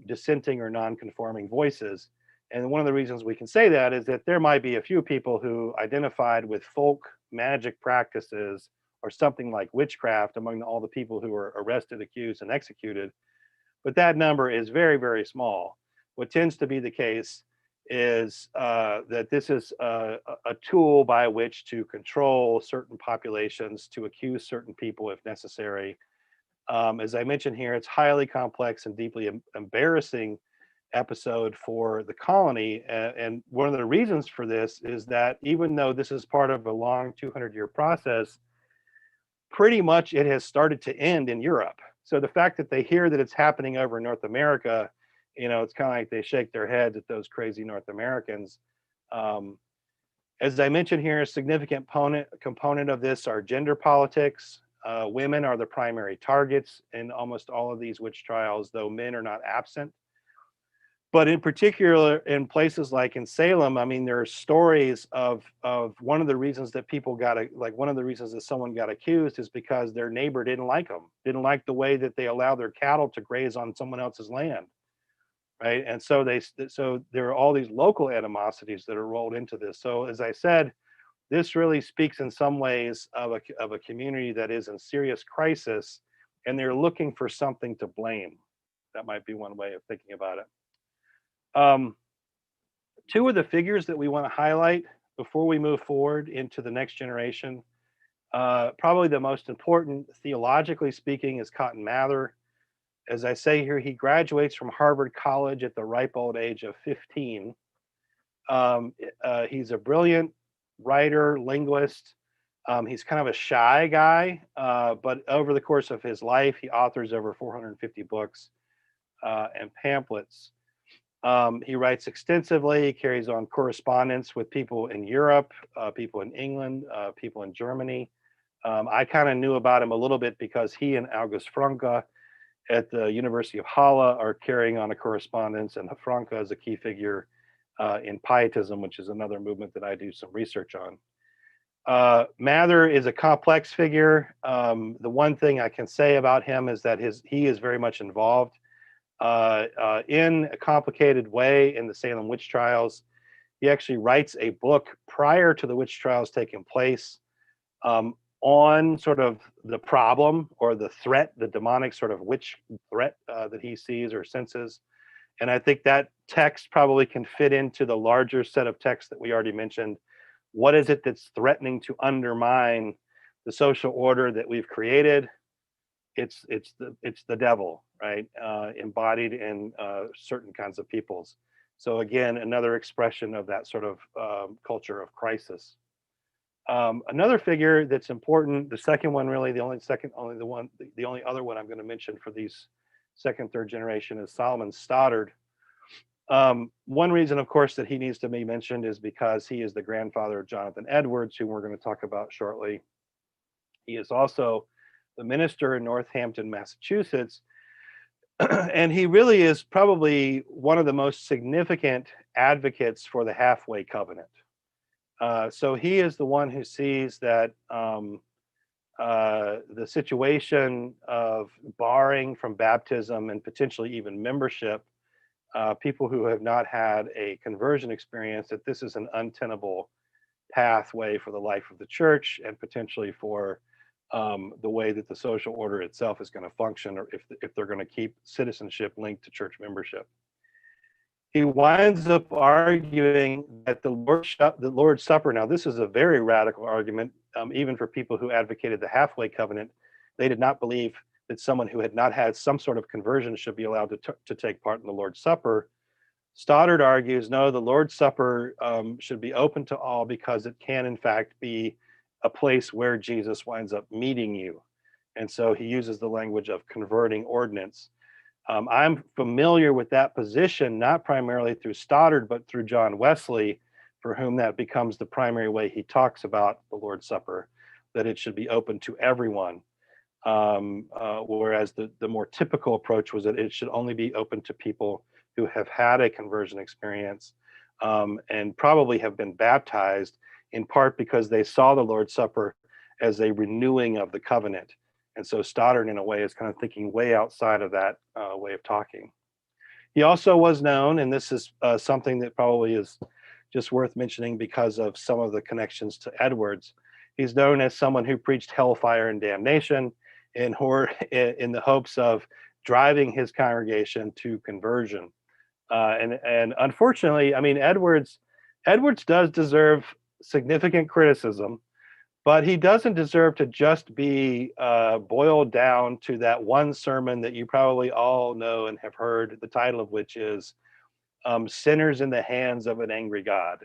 dissenting or non-conforming voices. And one of the reasons we can say that is that there might be a few people who identified with folk magic practices or something like witchcraft among all the people who were arrested, accused, and executed. But that number is very, very small. What tends to be the case is that this is a tool by which to control certain populations, to accuse certain people if necessary. As I mentioned here, it's highly complex and deeply embarrassing episode for the colony. And one of the reasons for this is that even though this is part of a long 200-year process, pretty much it has started to end in Europe. So the fact that they hear that it's happening over in North America, it's kind of like they shake their heads at those crazy North Americans. As I mentioned here, a significant component of this are gender politics. Women are the primary targets in almost all of these witch trials, though men are not absent. But in particular, in places like in Salem, I mean, there are stories of one of the reasons that one of the reasons that someone got accused is because their neighbor didn't like them, didn't like the way that they allow their cattle to graze on someone else's land, right? And so there are all these local animosities that are rolled into this. So as I said, this really speaks in some ways of a community that is in serious crisis, and they're looking for something to blame. That might be one way of thinking about it. Two of the figures that we want to highlight before we move forward into the next generation, probably the most important theologically speaking is Cotton Mather. As I say here, he graduates from Harvard College at the ripe old age of 15. He's a brilliant writer, linguist. He's kind of a shy guy, but over the course of his life, he authors over 450 books and pamphlets. He writes extensively, carries on correspondence with people in Europe, people in England, people in Germany. I kind of knew about him a little bit because he and August Franke at the University of Halle are carrying on a correspondence, and Franke is a key figure in Pietism, which is another movement that I do some research on. Mather is a complex figure. The one thing I can say about him is that he is very much involved in a complicated way in the Salem witch trials. He actually writes a book prior to the witch trials taking place on sort of the problem or the threat, the demonic sort of witch threat that he sees or senses. And I think that text probably can fit into the larger set of texts that we already mentioned. What is it that's threatening to undermine the social order that we've created? It's the devil, right? Embodied in certain kinds of peoples. So again, another expression of that sort of culture of crisis. Another figure that's important, the second one really, the only other one I'm going to mention for these second, third generation is Solomon Stoddard. One reason, of course, that he needs to be mentioned is because he is the grandfather of Jonathan Edwards, who we're going to talk about shortly. He is also the minister in Northampton, Massachusetts, and he really is probably one of the most significant advocates for the halfway covenant. So he is the one who sees that the situation of barring from baptism and potentially even membership people who have not had a conversion experience, that this is an untenable pathway for the life of the church and potentially for the way that the social order itself is going to function, or if they're going to keep citizenship linked to church membership. He winds up arguing that the Lord's Supper, now this is a very radical argument, even for people who advocated the halfway covenant. They did not believe that someone who had not had some sort of conversion should be allowed to take part in the Lord's Supper. Stoddard argues, no, the Lord's Supper should be open to all because it can, in fact, be a place where Jesus winds up meeting you. And so he uses the language of converting ordinance. I'm familiar with that position, not primarily through Stoddard, but through John Wesley, for whom that becomes the primary way he talks about the Lord's Supper, that it should be open to everyone. Whereas the more typical approach was that it should only be open to people who have had a conversion experience and probably have been baptized, in part because they saw the Lord's Supper as a renewing of the covenant. And so Stoddard, in a way, is kind of thinking way outside of that way of talking. He also was known, and this is something that probably is just worth mentioning because of some of the connections to Edwards. He's known as someone who preached hellfire and damnation in the hopes of driving his congregation to conversion. And unfortunately, I mean, Edwards does deserve significant criticism, but he doesn't deserve to just be boiled down to that one sermon that you probably all know and have heard, the title of which is Sinners in the Hands of an Angry God.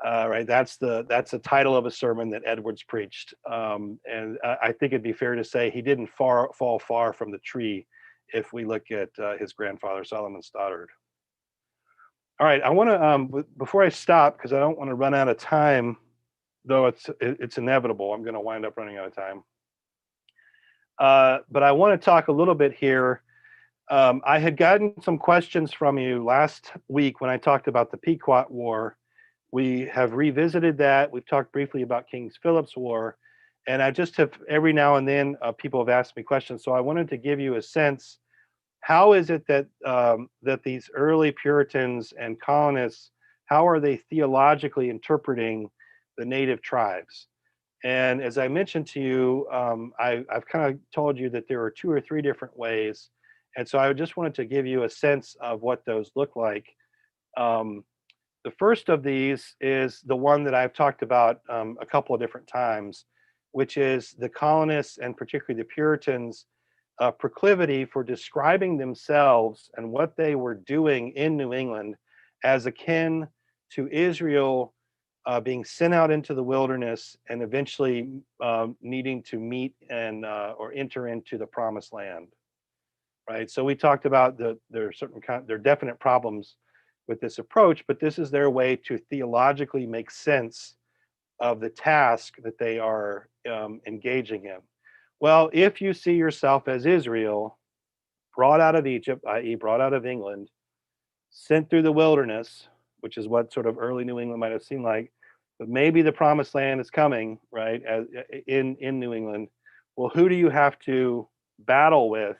Right, that's the title of a sermon that Edwards preached, and I think it'd be fair to say he didn't fall far from the tree if we look at his grandfather Solomon Stoddard. All right, I want to before I stop, because I don't want to run out of time, though it's inevitable. I'm going to wind up running out of time. But I want to talk a little bit here. I had gotten some questions from you last week when I talked about the Pequot War. We have revisited that. We've talked briefly about King Philip's War. And I just have, every now and then, people have asked me questions. So I wanted to give you a sense, how is it that that these early Puritans and colonists, how are they theologically interpreting the native tribes? And as I mentioned to you, I've kind of told you that there are 2 or 3 different ways. And so I just wanted to give you a sense of what those look like. The first of these is the one that I've talked about a couple of different times, which is the colonists and particularly the Puritans' proclivity for describing themselves and what they were doing in New England as akin to Israel being sent out into the wilderness and eventually needing to meet and or enter into the promised land. Right. So we talked about there are definite problems with this approach, but this is their way to theologically make sense of the task that they are engaging in. Well, if you see yourself as Israel, brought out of Egypt, i.e., brought out of England, sent through the wilderness, which is what sort of early New England might have seemed like, but maybe the promised land is coming, right, in New England. Well, who do you have to battle with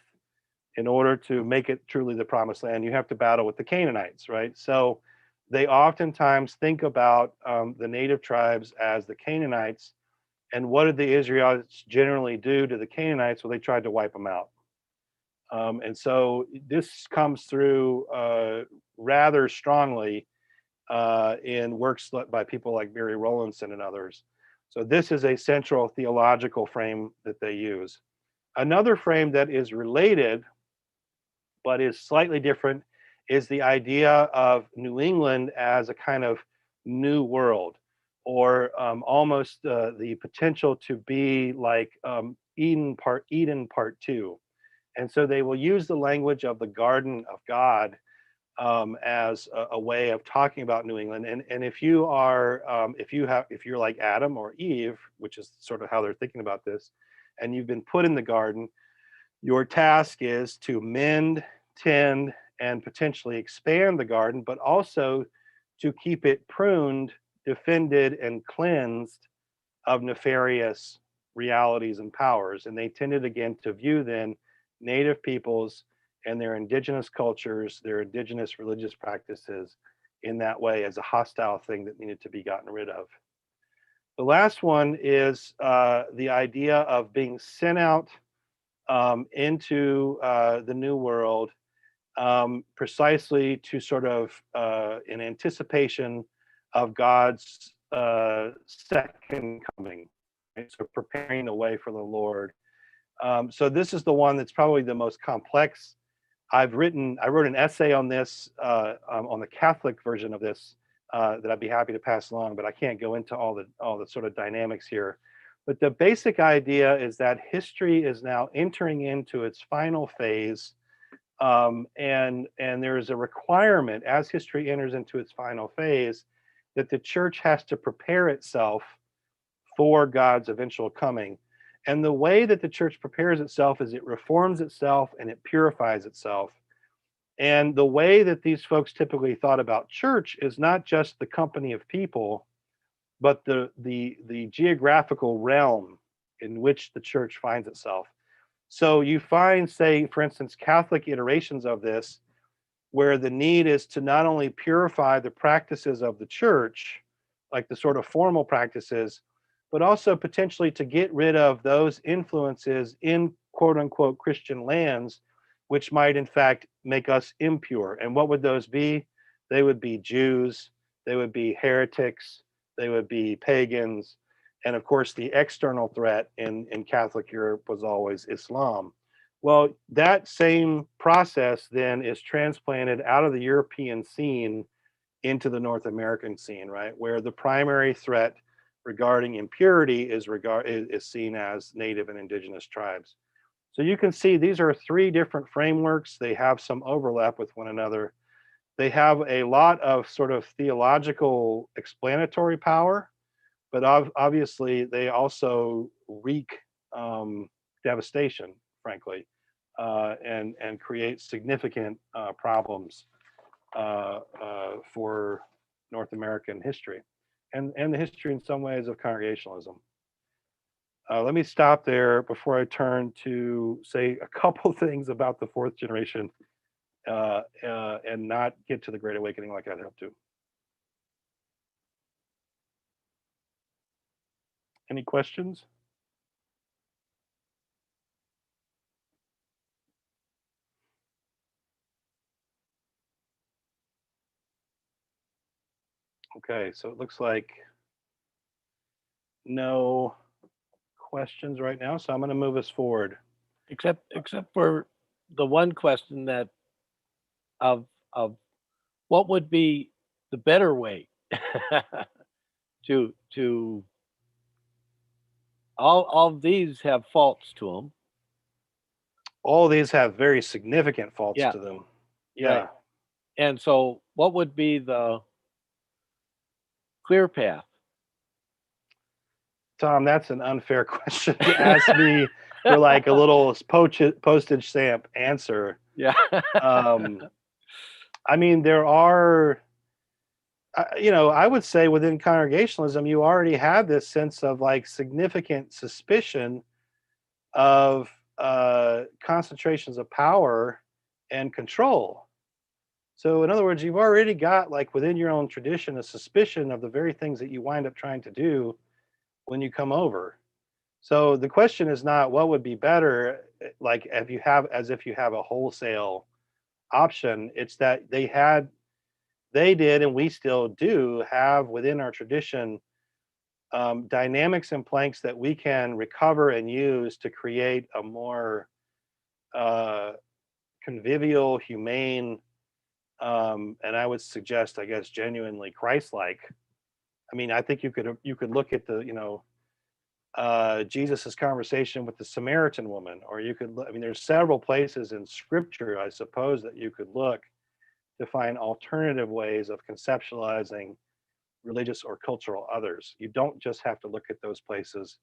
in order to make it truly the promised land? You have to battle with the Canaanites, right? So they oftentimes think about the native tribes as the Canaanites. And what did the Israelites generally do to the Canaanites? Well, they tried to wipe them out. And so this comes through rather strongly in works by people like Mary Rowlandson and others. So this is a central theological frame that they use. Another frame that is related, but is slightly different, is the idea of New England as a kind of new world. or almost the potential to be like Eden part two. And so they will use the language of the Garden of God as a way of talking about New England. And if you are, if you're like Adam or Eve, which is sort of how they're thinking about this, and you've been put in the garden, your task is to mend, tend, and potentially expand the garden, but also to keep it pruned, defended, and cleansed of nefarious realities and powers. And they tended again to view then native peoples and their indigenous cultures, their indigenous religious practices in that way as a hostile thing that needed to be gotten rid of. The last one is the idea of being sent out into the new world precisely to sort of in anticipation of God's second coming, right? So preparing the way for the Lord. So this is the one that's probably the most complex. I wrote an essay on this on the Catholic version of this that I'd be happy to pass along, but I can't go into all the sort of dynamics here. But the basic idea is that history is now entering into its final phase, and there is a requirement as history enters into its final phase that the church has to prepare itself for God's eventual coming. And the way that the church prepares itself is it reforms itself and it purifies itself. And the way that these folks typically thought about church is not just the company of people, but the geographical realm in which the church finds itself. So you find, say, for instance, Catholic iterations of this, where the need is to not only purify the practices of the church, like the sort of formal practices, but also potentially to get rid of those influences in quote unquote Christian lands, which might in fact make us impure. And what would those be? They would be Jews, they would be heretics, they would be pagans. And of course, the external threat in Catholic Europe was always Islam. Well, that same process then is transplanted out of the European scene into the North American scene, right? Where the primary threat regarding impurity is seen as native and indigenous tribes. So you can see these are three different frameworks. They have some overlap with one another. They have a lot of sort of theological explanatory power, but obviously they also wreak devastation, frankly, and create significant problems for North American history and the history in some ways of congregationalism. Let me stop there before I turn to say a couple things about the fourth generation and not get to the Great Awakening like I'd hoped to. Any questions? Okay, so it looks like no questions right now, so I'm going to move us forward. except for the one question that of what would be the better way to all of these have faults to them. All these have very significant faults Yeah. to them. Yeah. Right. And so what would be the clear path? Tom, that's an unfair question to ask me for like a little postage stamp answer. Yeah. I mean, there are, I would say within congregationalism, you already have this sense of like significant suspicion of concentrations of power and control. So in other words, you've already got like within your own tradition a suspicion of the very things that you wind up trying to do when you come over. So the question is not what would be better, like if you have a wholesale option. It's that they did, and we still do have within our tradition dynamics and planks that we can recover and use to create a more convivial, humane, and I would suggest, I guess, genuinely Christ-like I mean, I think you could look at the, Jesus's conversation with the Samaritan woman, or you could I mean, there's several places in scripture, I suppose, that you could look to find alternative ways of conceptualizing religious or cultural others. You don't just have to look at those places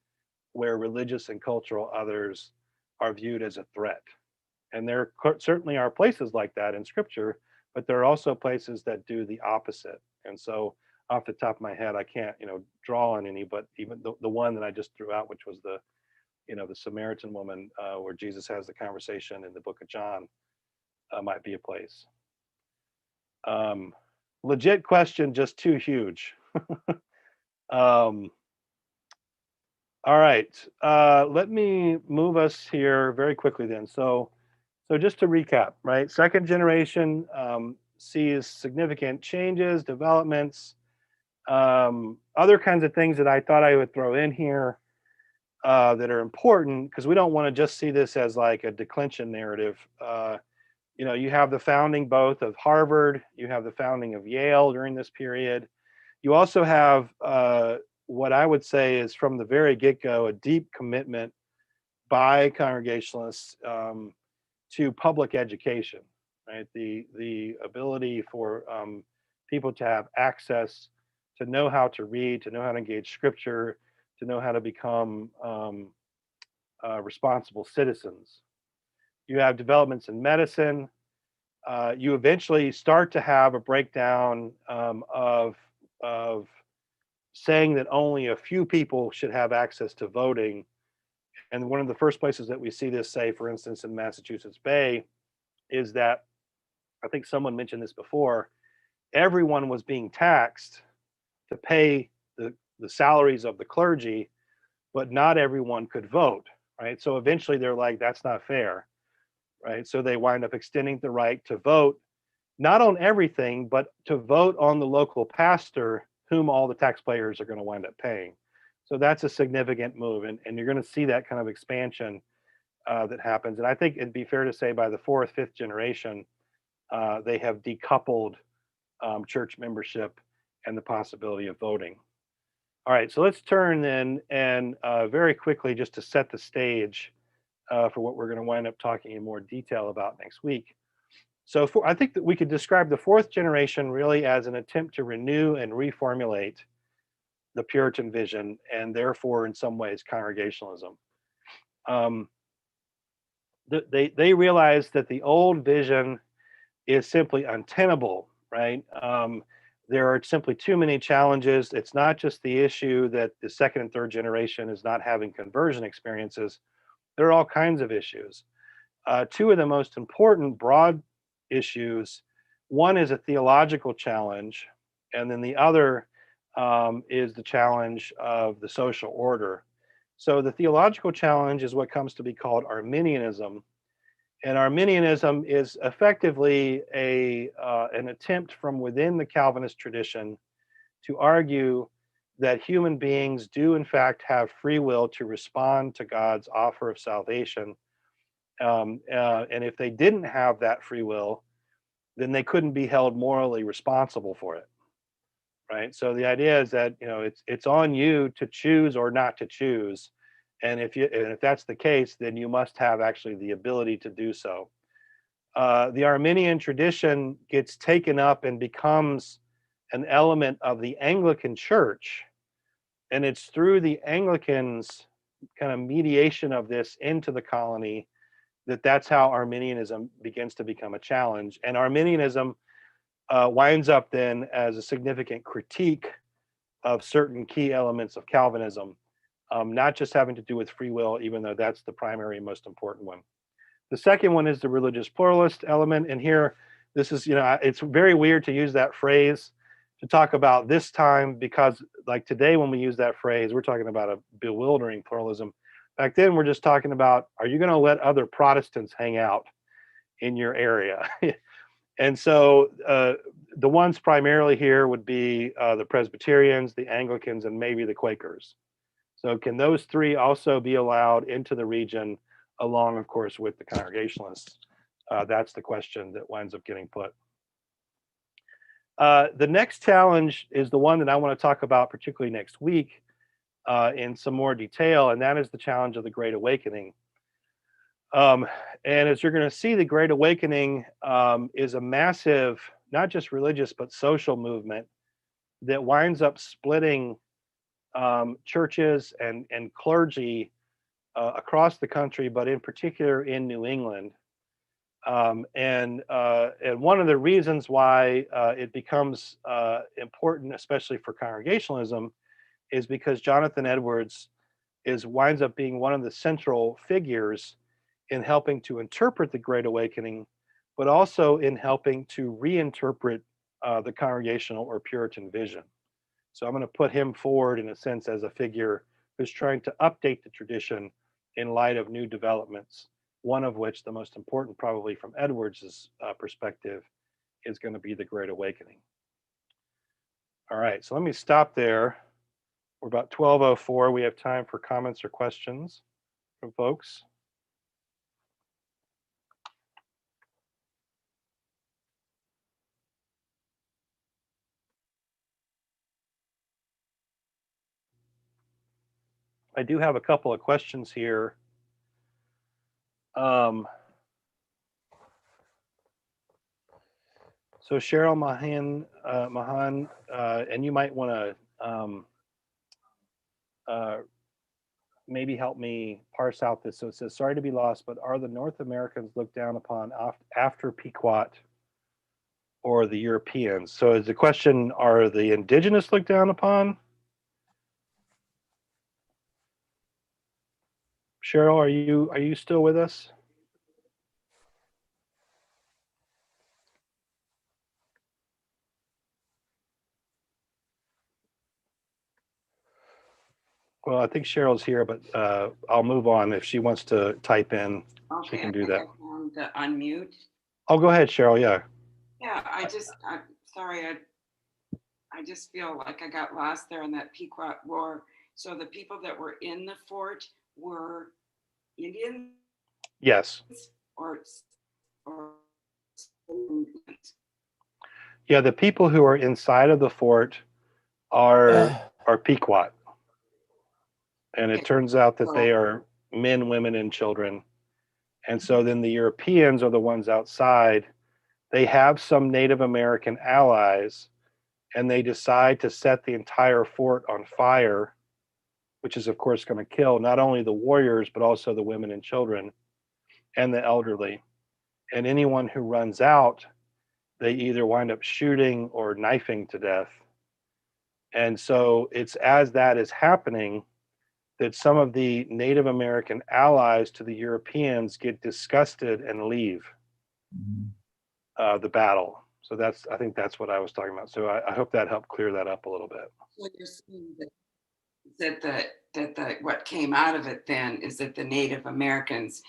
where religious and cultural others are viewed as a threat. And there certainly are places like that in scripture, but there are also places that do the opposite. And so off the top of my head, I can't, draw on any, but even the one that I just threw out, which was the Samaritan woman, where Jesus has the conversation in the book of John, might be a place. Legit question, just too huge. All right, let me move us here very quickly then. So just to recap, right? Second generation sees significant changes, developments, other kinds of things that I thought I would throw in here that are important, because we don't want to just see this as like a declension narrative. You have the founding both of Harvard, you have the founding of Yale during this period. You also have what I would say is from the very get-go a deep commitment by Congregationalists to public education, right? The ability for people to have access, to know how to read, to know how to engage scripture, to know how to become responsible citizens. You have developments in medicine. You eventually start to have a breakdown of saying that only a few people should have access to voting. And one of the first places that we see this, say, for instance, in Massachusetts Bay, is that, I think someone mentioned this before, everyone was being taxed to pay the salaries of the clergy, but not everyone could vote, right? So eventually they're like, that's not fair, right? So they wind up extending the right to vote, not on everything, but to vote on the local pastor whom all the taxpayers are going to wind up paying. So that's a significant move, and you're going to see that kind of expansion that happens. And I think it'd be fair to say by the fourth, fifth generation, they have decoupled church membership and the possibility of voting. All right, so let's turn then and very quickly, just to set the stage for what we're going to wind up talking in more detail about next week. So I think that we could describe the fourth generation really as an attempt to renew and reformulate the Puritan vision, and therefore in some ways Congregationalism. They realized that the old vision is simply untenable, right? There are simply too many challenges. It's not just the issue that the second and third generation is not having conversion experiences. There are all kinds of issues. Two of the most important broad issues, one is a theological challenge, and then the other is the challenge of the social order. So the theological challenge is what comes to be called Arminianism. And Arminianism is effectively an attempt from within the Calvinist tradition to argue that human beings do in fact have free will to respond to God's offer of salvation. And if they didn't have that free will, then they couldn't be held morally responsible for it, right? So the idea is that it's on you to choose or not to choose, and if that's the case, then you must have actually the ability to do so. The Arminian tradition gets taken up and becomes an element of the Anglican Church, and it's through the Anglicans' kind of mediation of this into the colony that's how Arminianism begins to become a challenge. And Arminianism winds up then as a significant critique of certain key elements of Calvinism, not just having to do with free will, even though that's the primary and most important one. The second one is the religious pluralist element. And here, this is, it's very weird to use that phrase to talk about this time, because like today when we use that phrase, we're talking about a bewildering pluralism. Back then, we're just talking about, are you going to let other Protestants hang out in your area? And so the ones primarily here would be the Presbyterians, the Anglicans, and maybe the Quakers. So can those three also be allowed into the region, along, of course, with the Congregationalists? That's the question that winds up getting put. The next challenge is the one that I want to talk about, particularly next week, in some more detail, and that is the challenge of the Great Awakening. Um, and as you're going to see, the Great Awakening is a massive, not just religious, but social movement that winds up splitting churches and clergy across the country, but in particular in New England. And one of the reasons why it becomes important, especially for congregationalism, is because Jonathan Edwards winds up being one of the central figures in helping to interpret the Great Awakening, but also in helping to reinterpret the congregational or Puritan vision. So I'm going to put him forward in a sense as a figure who's trying to update the tradition in light of new developments, one of which, the most important probably from Edwards' perspective, is going to be the Great Awakening. All right, so let me stop there. We're about 12:04. We have time for comments or questions from folks. I do have a couple of questions here. So Cheryl Mahan, and you might want to maybe help me parse out this. So it says, sorry to be lost, but are the North Americans looked down upon after Pequot or the Europeans? So is the question, are the indigenous looked down upon? Cheryl, are you still with us? Well, I think Cheryl's here, but I'll move on. If she wants to type in, she can do that. The unmute. Oh, go ahead, Cheryl. Yeah. Yeah, I'm sorry. I just feel like I got lost there in that Pequot War. So the people that were in the fort were Indians? Yes. Or Yeah, the people who are inside of the fort are Pequot. And it turns out that they are men, women, and children. And so then the Europeans are the ones outside. They have some Native American allies, and they decide to set the entire fort on fire, which is, of course, going to kill not only the warriors, but also the women and children and the elderly. And anyone who runs out, they either wind up shooting or knifing to death. And so it's as that is happening that some of the Native American allies to the Europeans get disgusted and leave the battle. So I think that's what I was talking about. So I hope that helped clear that up a little bit. So you're saying that what came out of it then is that the Native Americans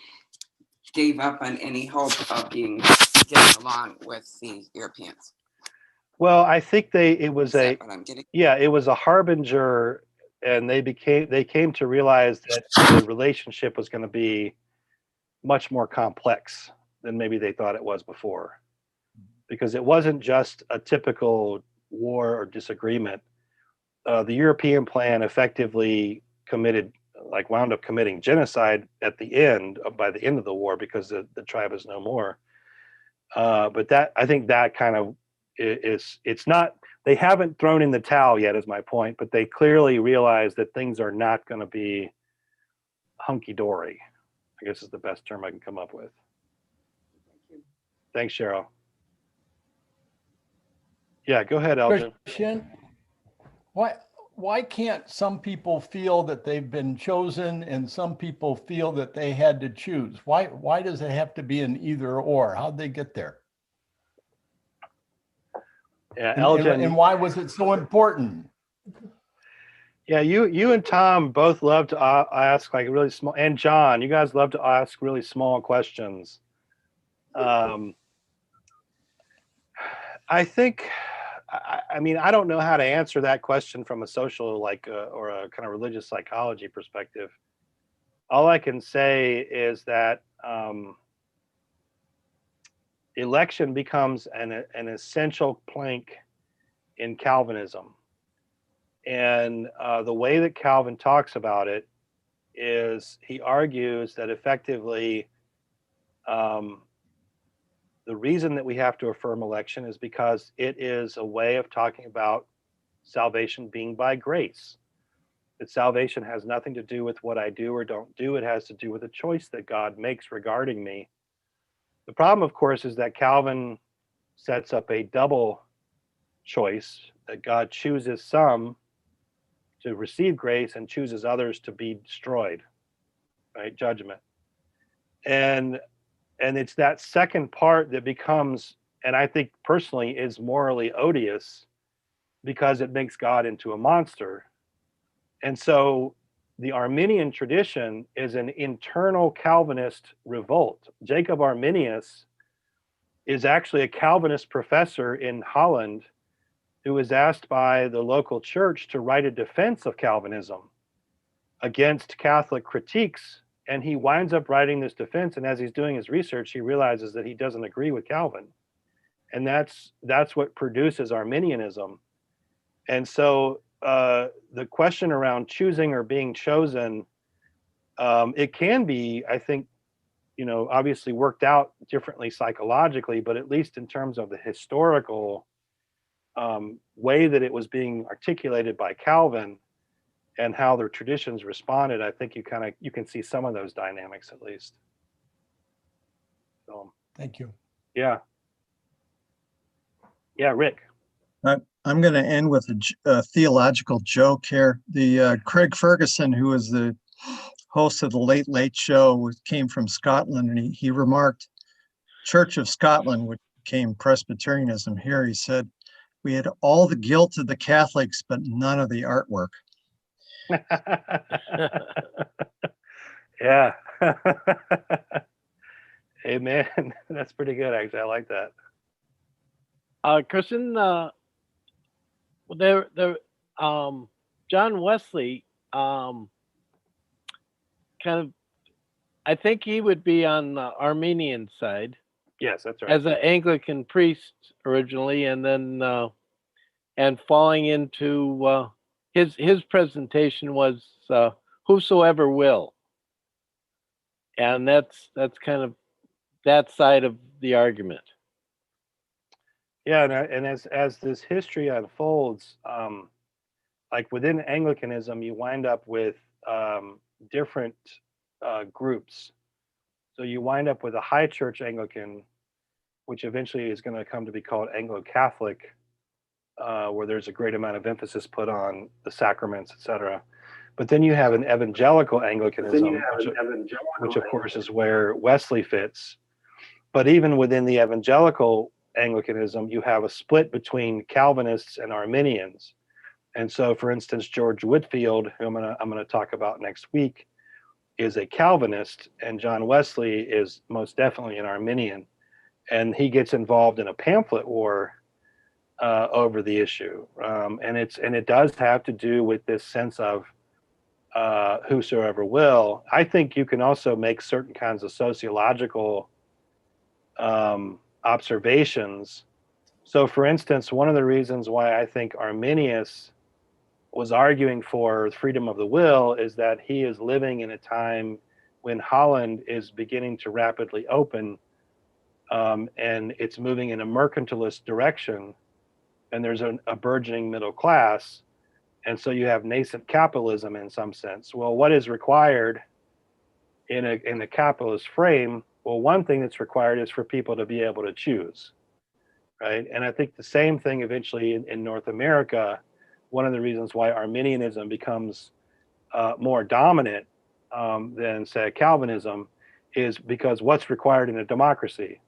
gave up on any hope of getting along with the Europeans. Well, I think it was what I'm getting? Yeah, it was a harbinger, and they came to realize that the relationship was going to be much more complex than maybe they thought it was before, because it wasn't just a typical war or disagreement. The European plan effectively wound up committing genocide at the end, by the end of the war, because the tribe is no more. But I think that kind of it's not, they haven't thrown in the towel yet, is my point, but they clearly realize that things are not going to be hunky-dory, I guess is the best term I can come up with. Thanks, Cheryl. Yeah, go ahead, Elgin. Christian, why can't some people feel that they've been chosen and some people feel that they had to choose? Why does it have to be an either or? How'd they get there? Yeah, Elgin. And why was it so important? Yeah, you and Tom both love to ask like really small, and John, you guys love to ask really small questions. I think, I mean, I don't know how to answer that question from a social or a kind of religious psychology perspective. All I can say is that election becomes an essential plank in Calvinism. And the way that Calvin talks about it is he argues that effectively the reason that we have to affirm election is because it is a way of talking about salvation being by grace. That salvation has nothing to do with what I do or don't do. It has to do with a choice that God makes regarding me. The problem, of course, is that Calvin sets up a double choice, that God chooses some to receive grace and chooses others to be destroyed, right? Judgment. And it's that second part that becomes, and I think personally is morally odious, because it makes God into a monster. And so the Arminian tradition is an internal Calvinist revolt. Jacob Arminius is actually a Calvinist professor in Holland who was asked by the local church to write a defense of Calvinism against Catholic critiques. And he winds up writing this defense. And as he's doing his research, he realizes that he doesn't agree with Calvin. And that's what produces Arminianism. And so the question around choosing or being chosen, it can be, I think, obviously worked out differently psychologically, but at least in terms of the historical way that it was being articulated by Calvin and how their traditions responded, I think you can see some of those dynamics at least. So, Thank you. yeah. Yeah, Rick. I'm going to end with a theological joke here. The Craig Ferguson, who was the host of the Late Late Show, came from Scotland, and he remarked, Church of Scotland, which became Presbyterianism here, he said, we had all the guilt of the Catholics, but none of the artwork. Yeah. Amen. That's pretty good, actually. I like that. Kristen, John Wesley, kind of, I think he would be on the Armenian side. Yes, that's right. As an Anglican priest originally, and then and falling into his presentation was whosoever will, and that's kind of that side of the argument. Yeah, and as this history unfolds, like within Anglicanism, you wind up with different groups. So you wind up with a high church Anglican, which eventually is going to come to be called Anglo-Catholic, where there's a great amount of emphasis put on the sacraments, etc. But then you have an evangelical Anglicanism, which of course is where Wesley fits. But even within the evangelical Anglicanism, you have a split between Calvinists and Arminians. And so, for instance, George Whitefield, who I'm gonna talk about next week, is a Calvinist, and John Wesley is most definitely an Arminian. And he gets involved in a pamphlet war over the issue, and it does have to do with this sense of whosoever will. I think you can also make certain kinds of sociological observations. So, for instance, one of the reasons why I think Arminius was arguing for freedom of the will is that he is living in a time when Holland is beginning to rapidly open, and it's moving in a mercantilist direction, and there's a burgeoning middle class, and so you have nascent capitalism in some sense. Well, what is required in a capitalist frame? Well, one thing that's required is for people to be able to choose, right? And I think the same thing eventually in North America, one of the reasons why Arminianism becomes more dominant than, say, Calvinism is because what's required in a democracy?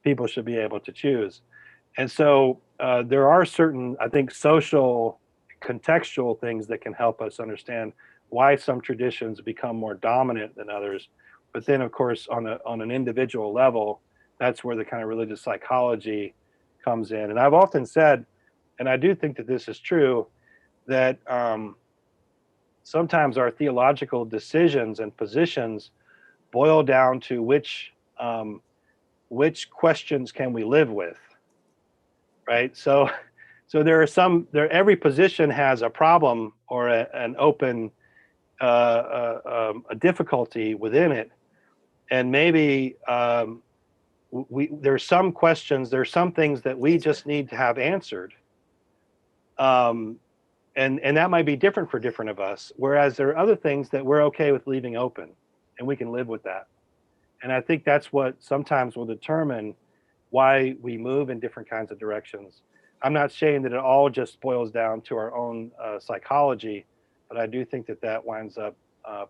People should be able to choose. And so there are certain, I think, social, contextual things that can help us understand why some traditions become more dominant than others. But then, of course, on an individual level, that's where the kind of religious psychology comes in. And I've often said, and I do think that this is true, that sometimes our theological decisions and positions boil down to which questions can we live with, right? So So every position has a problem or an open a difficulty within it, and maybe there's some questions, there's some things that we just need to have answered, and that might be different for different of us. Whereas there are other things that we're okay with leaving open, and we can live with that. And I think that's what sometimes will determine why we move in different kinds of directions. I'm not saying that it all just boils down to our own psychology, but I do think that that winds up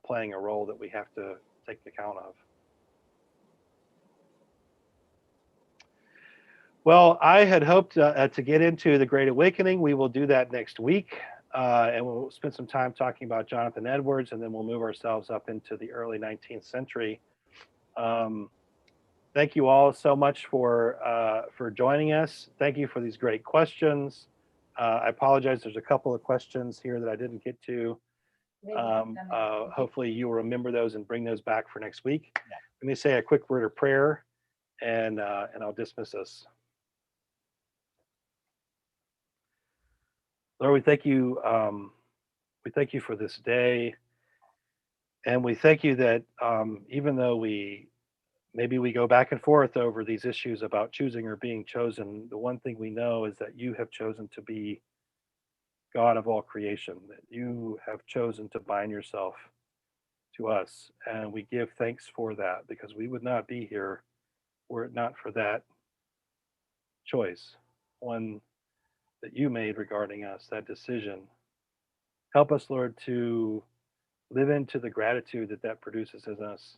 playing a role that we have to take account of. Well, I had hoped to get into the Great Awakening. We will do that next week, and we'll spend some time talking about Jonathan Edwards, and then we'll move ourselves up into the early 19th century. Thank you all so much for joining us. Thank you for these great questions. I apologize. There's a couple of questions here that I didn't get to. Hopefully you will remember those and bring those back for next week. Let me say a quick word of prayer, and I'll dismiss us. Lord, we thank you. We thank you for this day, and we thank you that even though maybe we go back and forth over these issues about choosing or being chosen, the one thing we know is that you have chosen to be God of all creation, that you have chosen to bind yourself to us. And we give thanks for that, because we would not be here were it not for that choice, one that you made regarding us, that decision. Help us, Lord, to live into the gratitude that that produces in us,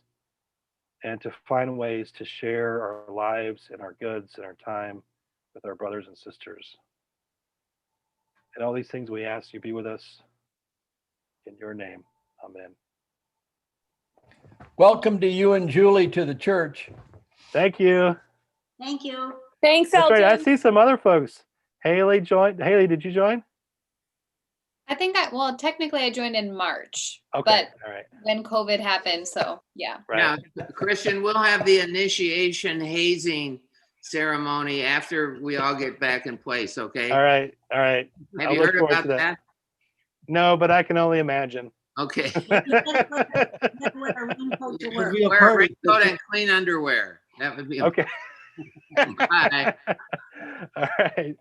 and to find ways to share our lives and our goods and our time with our brothers and sisters. And all these things we ask you be with us in your name. Amen. Welcome to you and Julie to the church. Thank you. Thank you. Thanks, That's Elton. right. I see some other folks. Haley joined. Haley, did you join? I think well, technically I joined in March, Okay. but All right. then COVID happened. So yeah. Right. Now, Christian, we'll have the initiation hazing ceremony after we all get back in place, okay? All right. All right. Have I'll you look heard forward about to that. that? No, but I can only imagine. Okay. Wear a raincoat to work. Wear a raincoat and clean underwear. That would be Okay. Bye. All right.